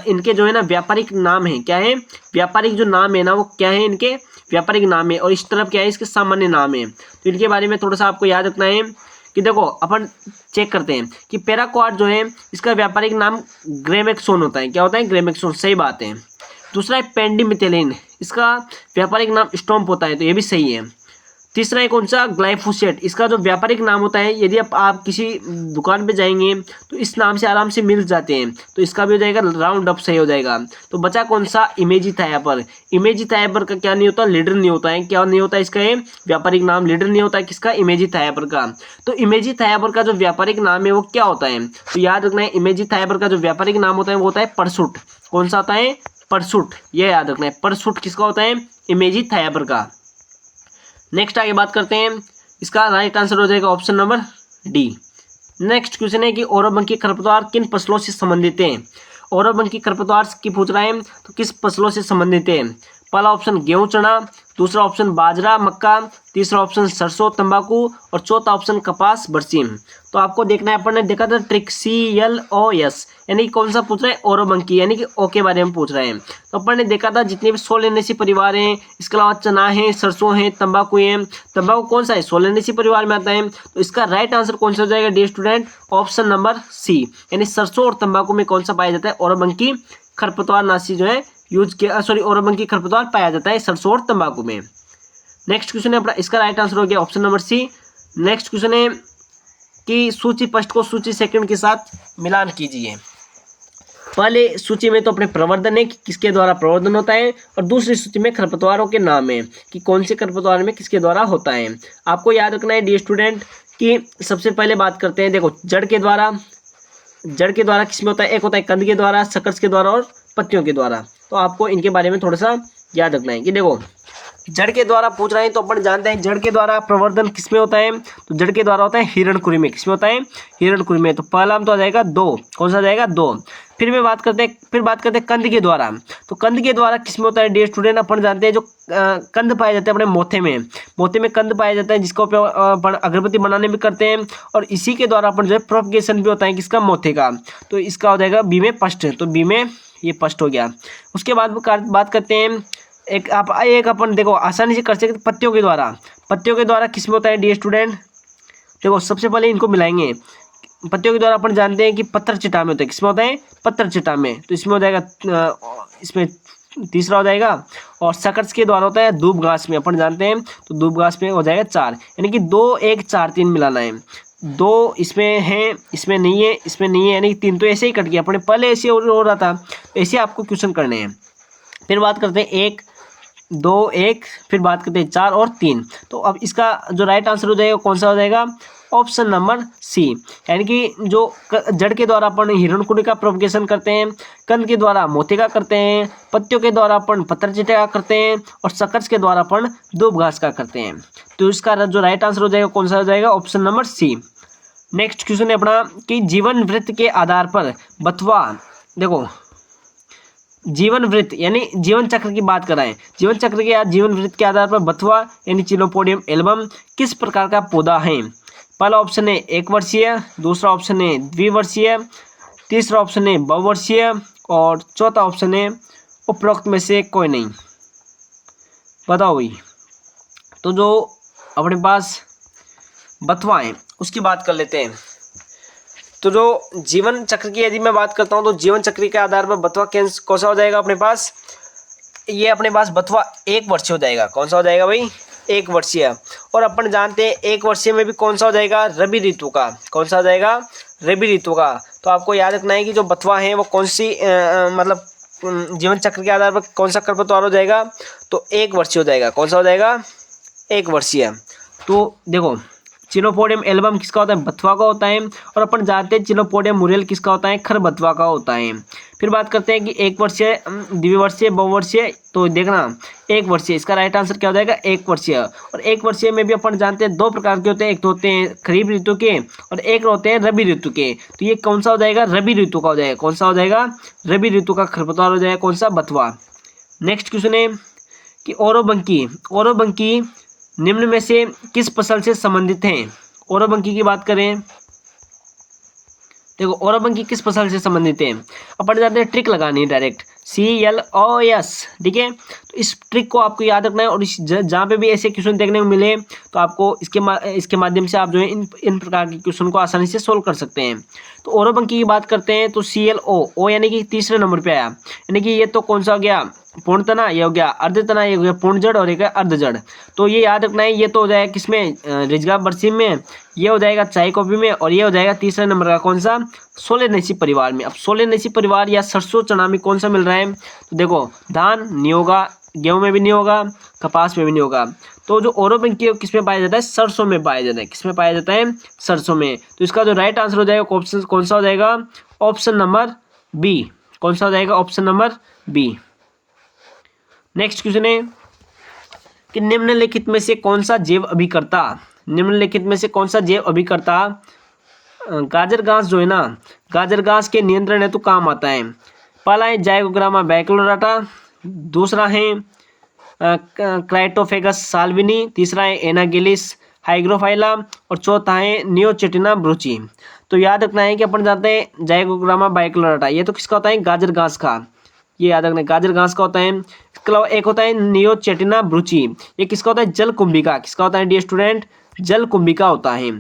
इनके जो है ना व्यापारिक नाम है, क्या है, व्यापारिक जो नाम है ना वो क्या है, इनके व्यापारिक नाम है, और इस तरफ क्या है, इसके सामान्य नाम है। तो इनके बारे में थोड़ा सा आपको याद रखना है कि देखो अपन चेक करते हैं कि पैराक्वाट जो है इसका व्यापारिक नाम ग्रेमेक्सोन होता है। क्या होता है, ग्रेमेक्सोन, सही बात है। दूसरा है पेंडिमिथिलिन, इसका व्यापारिक नाम स्टोम्प होता है, तो ये भी सही है। तीसरा है कौन सा, ग्लाइफोसेट, इसका जो व्यापारिक नाम होता है, यदि आप किसी दुकान पे जाएंगे तो इस नाम से आराम से मिल जाते हैं, तो इसका भी हो जाएगा राउंड अप, सही हो जाएगा। तो बचा कौन सा, इमेजिथाइबर। इमेजिथाइबर का क्या नहीं होता, लीडर नहीं होता है। क्या नहीं होता इसका, ये व्यापारिक नाम लीडर नहीं होता है, किसका, इमेजिथाइबर का। तो इमेजिथाइबर का जो व्यापारिक नाम है वो क्या होता है, तो याद रखना है, इमेजिथाइबर का जो व्यापारिक नाम होता है वो होता है परसुट। कौन सा होता है, परसुट, ये याद रखना है, परसुट किसका होता है, इमेजिथाइबर का। नेक्स्ट आगे बात करते हैं, इसका राइट आंसर हो जाएगा option number D. Next question है कि औरवंकी खरपतवार किन फसलों से संबंधित है। औरवंकी खरपतवार की पूछ रहा है, तो किस फसलों से संबंधित है। पहला ऑप्शन गेहूं चना, दूसरा ऑप्शन बाजरा मक्का, तीसरा ऑप्शन सरसों तंबाकू, और चौथा ऑप्शन कपास बरसीम। तो आपको देखना है, अपन ने देखा था ट्रिक CLOS, यानी कि कौन सा पूछ रहा है, औरवंकी, यानी कि ओ के बारे में पूछ रहे हैं। तो अपन ने देखा था जितने भी सोलेनेसी परिवार हैं, इसके अलावा चना है, सरसों है, तंबाकू है। तंबाकू कौन सा है, सोलेनेसी परिवार में आता है। तो इसका राइट आंसर कौन सा हो जाएगा dear student, option number C, यानी सरसों और तंबाकू में कौन सा पाया जाता है, औरवंकी खरपतवार नाशी जो है यूज किया, सॉरी औरवंकी खरपतवार पाया जाता है सरसों और तंबाकू में। नेक्स्ट क्वेश्चन है अपना, इसका राइट आंसर हो गया option number C. Next question है कि सूची फर्स्ट को सूची सेकंड के साथ मिलान कीजिए। पहले सूची में तो अपने प्रवर्धन है कि किसके द्वारा प्रवर्धन होता है, और दूसरी सूची में खरपतवारों के नाम है कि कौन से खरपतवार में किसके द्वारा होता है। आपको याद रखना है डियर स्टूडेंट कि सबसे पहले बात करते हैं, देखो जड़ के द्वारा किसमें होता है, एक होता है कंद के द्वारा, शकर्ष के द्वारा और पत्तियों के द्वारा। तो आपको इनके बारे में थोड़ा सा याद रखना है कि देखो जड़ के द्वारा पूछ रहे हैं, तो अपन जानते हैं जड़ के द्वारा प्रवर्धन किसमें होता है, तो जड़ के द्वारा होता है हिरणकुरी में। किसमें होता है, हिरणकुरी में। तो पहला तो आ जाएगा 2, कौन सा आ जाएगा 2। फिर बात करते हैं कंद के द्वारा। तो कंद के द्वारा किसमें होता है डियर स्टूडेंट, अपन जानते हैं जो कंद पाए जाते हैं अपने मोथे में कंद पाया जाता है, जिसका उपयोग अपन अगरबत्ती बनाने में करते हैं, और इसी के द्वारा अपन जो है प्रोपगेशन भी होता है किसका, मोथे का। तो इसका हो जाएगा बी में फर्स्ट, तो बी में ये फर्स्ट हो गया। उसके बाद बात करते हैं एक अपन देखो आसानी से कर सकते पत्तियों के द्वारा किसमें होता है डियर स्टूडेंट। देखो सबसे पहले इनको मिलाएंगे, पत्तियों के द्वारा अपन जानते हैं कि पत्थर चिटा में होता है। किसमें होता है, पत्थर चिटा में। तो इसमें हो जाएगा, इसमें तीसरा हो जाएगा। और शकर्ष के द्वारा होता है दूब घास में, अपन जानते हैं, तो दूब घास में हो जाएगा 4, यानी कि 2 1 4 3 मिलाना है। 2 इसमें है, इसमें नहीं है, इसमें नहीं है, यानी कि 3 तो ऐसे ही कट गया, अपने पहले ऐसे हो रहा था, ऐसे आपको क्वेश्चन करने हैं। फिर बात करते हैं 1 2 1, फिर बात करते हैं 4 और 3। तो अब इसका जो राइट आंसर हो जाएगा कौन सा हो जाएगा, ऑप्शन नंबर सी, यानी कि जो जड़ के द्वारा अपन हिरणकुटी का प्रोपगेशन करते हैं, कंद के द्वारा मोती का करते हैं, पत्तियों के द्वारा अपन पत्थर चिटे का करते हैं, और शकर्ष के द्वारा अपन दूब घास का करते हैं। तो इसका जो राइट आंसर हो जाएगा कौन सा हो जाएगा, option number C. Next question है अपना कि जीवन वृत्त के आधार पर बथुआ, देखो जीवन वृत्त यानी जीवन चक्र की बात कराएं, जीवन चक्र के जीवन वृत्त के आधार पर बथुआ यानी चिनोपोडियम एल्बम किस प्रकार का पौधा है। पहला ऑप्शन है 1 वर्षीय, दूसरा ऑप्शन है द्विवर्षीय, तीसरा ऑप्शन है बहुवर्षीय, और चौथा ऑप्शन है उपरोक्त में से कोई नहीं। बताओ भाई। तो जो अपने पास बथुआ है उसकी बात कर लेते हैं। तो जो जीवन चक्र की यदि मैं बात करता हूं, तो जीवन चक्र के आधार पर बथुआ कौन सा हो जाएगा अपने पास, ये अपने पास बथुआ 1 वर्षीय हो जाएगा। कौन सा हो जाएगा भाई, एक वर्षीय। और अपन जानते हैं एक वर्षीय में भी कौन सा हो जाएगा, रबी ऋतु का। कौन सा हो जाएगा, रबी ऋतु का। तो आपको याद रखना है कि जो बथुआ है वो कौन सी मतलब जीवन चक्र के आधार पर कौन सा खरपतवार हो जाएगा, तो एक वर्षीय हो जाएगा। कौन सा हो जाएगा, एक वर्षीय। तो देखो चिनोपोडियम एल्बम किसका होता है, बथुआ का होता है। और अपन जानते हैं चिनोपोडियम मुरेल किसका होता है, खरबथुआ का होता है। फिर बात करते हैं कि एक वर्षीय, द्विवर्षीय, बहुवर्षीय। तो देखना एक वर्षीय, इसका राइट आंसर क्या हो जाएगा, एक वर्षीय। और एक वर्षीय में भी अपन जानते हैं दो प्रकार के होते हैं, एक तो होते हैं खरीफ ऋतु के और एक होते हैं रबी ऋतु के। तो ये कौन सा हो जाएगा, रबी ऋतु का हो जाएगा। कौन सा हो जाएगा, रबी ऋतु का खरपतवार हो जाएगा। कौन सा, बथुआ। नेक्स्ट क्वेश्चन है कि ओरोबंकी निम्न में से किस फसल से संबंधित हैं। ओरोबंकी की बात करें, देखो ओरोबंकी किस फसल से संबंधित है। अपन जानते हैं ट्रिक लगानी है डायरेक्ट, CLOS, ठीक है। तो इस ट्रिक को आपको याद रखना है और जहाँ पे भी ऐसे क्वेश्चन देखने को मिले तो आपको इसके माध्यम से आप जो है इन प्रकार के क्वेश्चन को आसानी से सोल्व कर सकते हैं। तो ओरोबंकी की बात करते हैं तो CLO यानी कि तीसरे नंबर पे आया, यानी कि ये तो कौन सा हो गया, पूर्ण तना, ये हो गया अर्ध तना, ये हो गया पूर्ण जड़ और एक अर्ध जड़। तो ये याद रखना है, ये तो हो जाएगा किसमें, रिजगा बरसीम में, ये हो जाएगा चाय कॉफी में, और ये हो जाएगा तीसरे नंबर का कौन सा, सोलेनेसी परिवार में। अब सोलेनेसी परिवार या सरसों चना में कौन सा मिल रहा है, तो देखो धान नहीं होगा, गेहूं में भी नहीं होगा, कपास में भी नहीं होगा। तो जो ओरोबंकी किसमें पाया जाता है, सरसों में पाया जाता है। किसमें पाया जाता है, सरसों में। तो इसका जो राइट आंसर हो जाएगा ऑप्शन कौन सा हो जाएगा, ऑप्शन नंबर बी। कौन सा हो जाएगा, option number B. Next question है कि निम्नलिखित में से कौन सा जैव अभिकर्ता, निम्नलिखित में से कौन सा जैव अभिकर्ता गाजर घास जो है ना, गाजर घास के नियंत्रण हेतु काम आता है। पहला है जाइगोग्रामा बैक्लोराटा, दूसरा है क्राइटोफेगस साल्विनी, तीसरा है एनागिलिस हाइग्रोफाइला और चौथा है नियोचेटिना ब्रुची। तो याद रखना है कि अपन जानते हैं जाइगोग्रामा बैक्लोराटा, ये तो किसका होता है, गाजर घास का। ये याद रखना है गाजर घास का होता है। इसके अलावा एक होता है नियोचेटिना ब्रुची, ये किसका होता है, जल कुंभिका। किसका होता है डियर स्टूडेंट, जल कुंभिका होता है।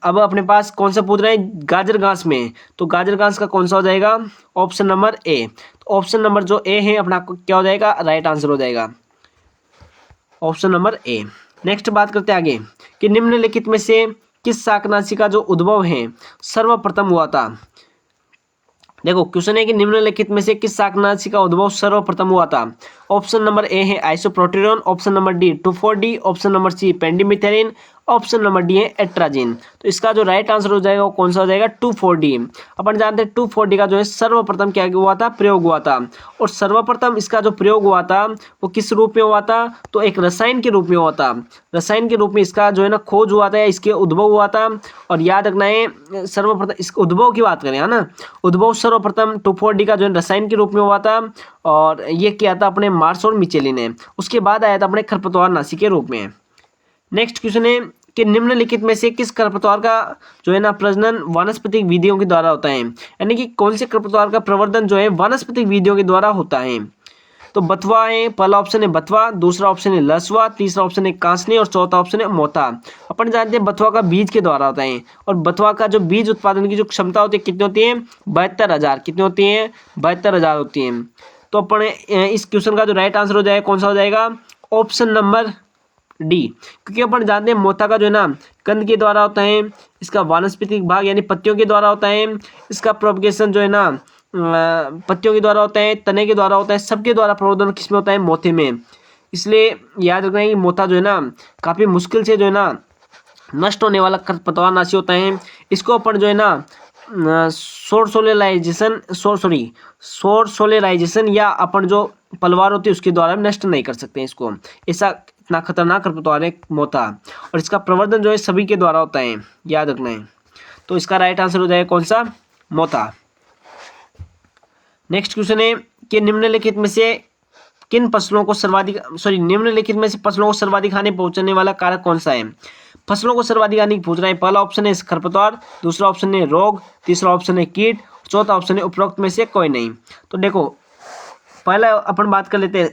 अब अपने पास कौन सा पूछ रहे हैं, गाजर घास में, तो गाजर घास का कौन सा हो जाएगा, ऑप्शन नंबर ए। तो ऑप्शन नंबर जो ए है अपना क्या हो जाएगा, राइट आंसर हो जाएगा ऑप्शन नंबर ए। नेक्स्ट बात करते हैं आगे कि निम्नलिखित में से किस शाकनाशी का जो उद्भव है सर्वप्रथम हुआ था। देखो क्वेश्चन है कि निम्नलिखित में से किस शाकनाशी का उद्भव सर्वप्रथम हुआ था। ऑप्शन नंबर ए है isoproturon, option number D 2,4-D, option number C pendimethalin, option number D है एट्राजिन। तो इसका जो राइट आंसर हो जाएगा वो कौन सा हो जाएगा, 2,4-D। अपन जानते हैं 2,4-D का जो है सर्वप्रथम क्या हुआ था, प्रयोग हुआ था। और सर्वप्रथम इसका जो प्रयोग हुआ था वो किस रूप में हुआ था, तो एक रसायन के रूप में हुआ था। रसायन के रूप में इसका जो है ना खोज हुआ था या इसके उद्भव हुआ था। और याद रखना है सर्वप्रथम इस उद्भव की बात करें, है ना, उद्भव सर्वप्रथम 2,4-D का जो है रसायन के रूप में हुआ था। और ये किया था अपने मार्स और मिचेली ने। उसके बाद आया था अपने खरपतवार नाशी के रूप में। नेक्स्ट क्वेश्चन है कि निम्नलिखित में से किस खरपतवार का जो है ना प्रजनन वानस्पतिक विधियों के द्वारा होता है, यानी कि कौन से खरपतवार का प्रवर्धन जो है वानस्पतिक विधियों के द्वारा होता है। तो बथुआ है, पहला ऑप्शन है बथुआ, दूसरा ऑप्शन है लसवा, तीसरा ऑप्शन है कांसनी और चौथा ऑप्शन है मोता। अपन जानते हैं बथुआ का बीज के द्वारा होता है। और बथुआ का जो बीज उत्पादन की जो क्षमता होती है कितनी होती है, 72,000। कितनी होती है, 72,000 होती है। तो अपन इस क्वेश्चन का जो राइट आंसर हो जाएगा कौन सा हो जाएगा, ऑप्शन नंबर डी। क्योंकि अपन जानते हैं मोता का जो है ना कंद के द्वारा होता है, इसका वानस्पतिक भाग यानी पत्तियों के द्वारा होता है, इसका प्रोपगेशन जो है ना पत्तियों के द्वारा होता है, तने के द्वारा होता है, सबके द्वारा प्रवर्धन किसमें होता है, मोते में। इसलिए याद रखना है कि मोता जो है ना काफी मुश्किल से जो है ना नष्ट होने वाला खरपतवार नाशी होता है। इसको अपन जो है ना सोलेराइजेशन या अपन जो पलवार होती है उसके द्वारा नष्ट नहीं कर सकते हैं इसको। ऐसा इतना खतरनाक खरपतवार है मोता। और इसका प्रवर्धन जो है सभी के द्वारा होता है, याद रखना है। तो इसका राइट आंसर हो जाएगा कौन सा, मोता। नेक्स्ट क्वेश्चन है कि निम्नलिखित में से फसलों को सर्वाधिक हानि पहुंचाने वाला कारक कौन सा है। फसलों को सर्वाधिक हानि पूछ रहा है। पहला ऑप्शन है खरपतवार, दूसरा ऑप्शन है रोग, तीसरा ऑप्शन है कीट, चौथा ऑप्शन है उपरोक्त में से कोई नहीं। तो देखो पहला अपन बात कर लेते हैं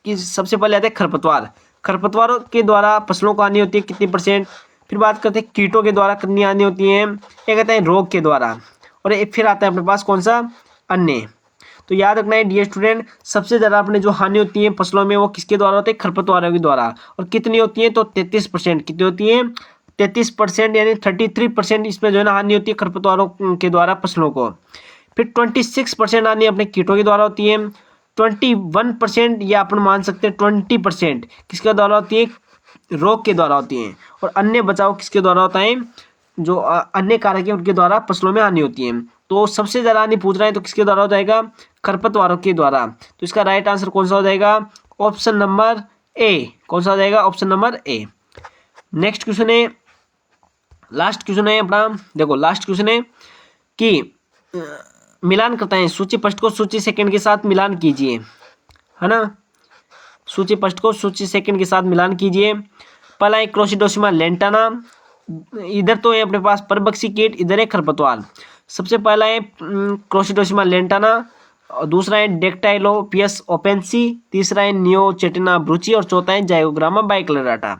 कि सबसे पहले आते हैं खरपतवार। खरपतवारों के द्वारा फसलों को हानि होती है कितनी %। फिर बात करते हैं कीटों के द्वारा कितनी हानि होती है, ये कहते हैं रोग के द्वारा। और फिर आता है अपने पास कौन सा, अन्य। तो याद रखना है डियर स्टूडेंट, सबसे ज़्यादा अपने जो हानि होती है फसलों में वो किसके द्वारा होती है, खरपतवारों के द्वारा। और कितनी होती है, तो 33%। कितनी होती है, 33%, यानी 33% इसमें जो है ना हानि होती है खरपतवारों के द्वारा फसलों को। फिर 26% हानि अपने कीटों के द्वारा होती है। 21% या अपन मान सकते हैं 20% किसके द्वारा होती है, रोग के द्वारा होती है। और अन्य बचाव किसके द्वारा होता है, जो अन्य कारक है उनके द्वारा फसलों में हानि होती है। तो सबसे ज़्यादा हानि पूछ रहा है तो किसके द्वारा हो जाएगा, खरपतवारों के द्वारा। तो इसका राइट आंसर कौन सा हो जाएगा, ऑप्शन नंबर ए। कौन सा हो जाएगा, ऑप्शन नंबर ए। नेक्स्ट क्वेश्चन है, लास्ट क्वेश्चन है अपना। देखो लास्ट क्वेश्चन है कि मिलान करता है, सूची फर्स्ट को सूची सेकंड के साथ मिलान कीजिए, है ना। सूची फर्स्ट को सूची सेकंड के साथ मिलान कीजिए। पहला है क्रोसिडोसिमा लेंटाना, इधर तो है अपने पास परभक्षी कीट, इधर है खरपतवार। सबसे पहला है क्रोसिडोसिमा लेंटाना, और दूसरा है डेक्टाइलोपियस ओपेंसी, तीसरा है नियोचेटिना ब्रुची, और चौथा है जाइगोग्रामा बाइक्लेराटा।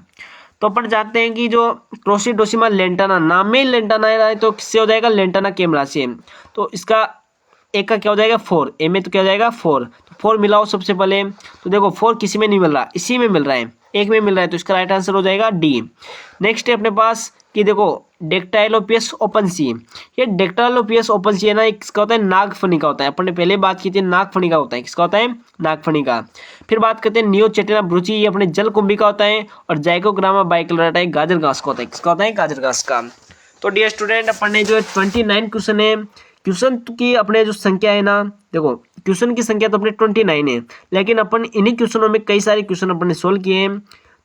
तो अपन जानते हैं कि जो क्रोसिडोसिमा लेंटाना, नाम में लेंटाना है तो किससे हो जाएगा, लेंटाना कैमरा से। तो इसका एक का क्या हो जाएगा 4, ए में तो क्या हो जाएगा 4। तो 4 मिलाओ सबसे पहले। तो देखो 4 किसी में नहीं मिल रहा, इसी में मिल रहा है, एक में मिल रहा है, तो इसका राइट आंसर हो जाएगा डी। नेक्स्ट है अपने पास कि देखो डेक्टाइलोपियस ओपेंसी, ये डेक्टाइलोपियस ओपेंसी है ना, किसका होता है, नागफनी का होता है। अपन ने पहले बात की थी, नागफनी का होता है। किसका होता है, नागफनी का। फिर बात करते हैं नियोचेटिना ब्रुची, ये अपने जलकुंभी का होता है। और जाइगोग्रामा बाइक्लेराटा गाजर घास का होता है। किसका होता है, गाजर घास का। तो डियर स्टूडेंट, अपन ने जो 29 क्वेश्चन है, क्वेश्चन की अपने जो संख्या है ना, देखो क्वेश्चन की संख्या तो अपने 29 है, लेकिन अपन इन्हीं क्वेश्चनों में कई सारे क्वेश्चन अपन ने सोल्व किए हैं।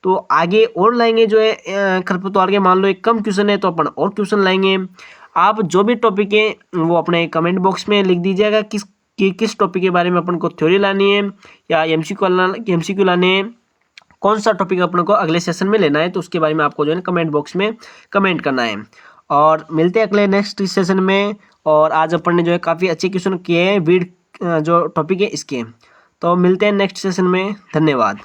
तो आगे और लाएंगे जो है खरपतवार के, मान लो एक कम क्वेश्चन है तो अपन और क्वेश्चन लाएंगे। आप जो भी टॉपिक है वो अपने कमेंट बॉक्स में लिख दीजिएगा किस टॉपिक के बारे में अपन को थ्योरी लानी है या एमसीक्यू लाने हैं, कौन सा टॉपिक अपन को अगले सेशन में लेना है, तो उसके बारे में आपको जो है कमेंट बॉक्स में कमेंट करना है। और मिलते हैं अगले नेक्स्ट सेशन में। और आज अपन ने जो है काफ़ी अच्छे क्वेश्चन किए हैं वीड जो टॉपिक है इसके। तो मिलते हैं नेक्स्ट सेशन में, धन्यवाद।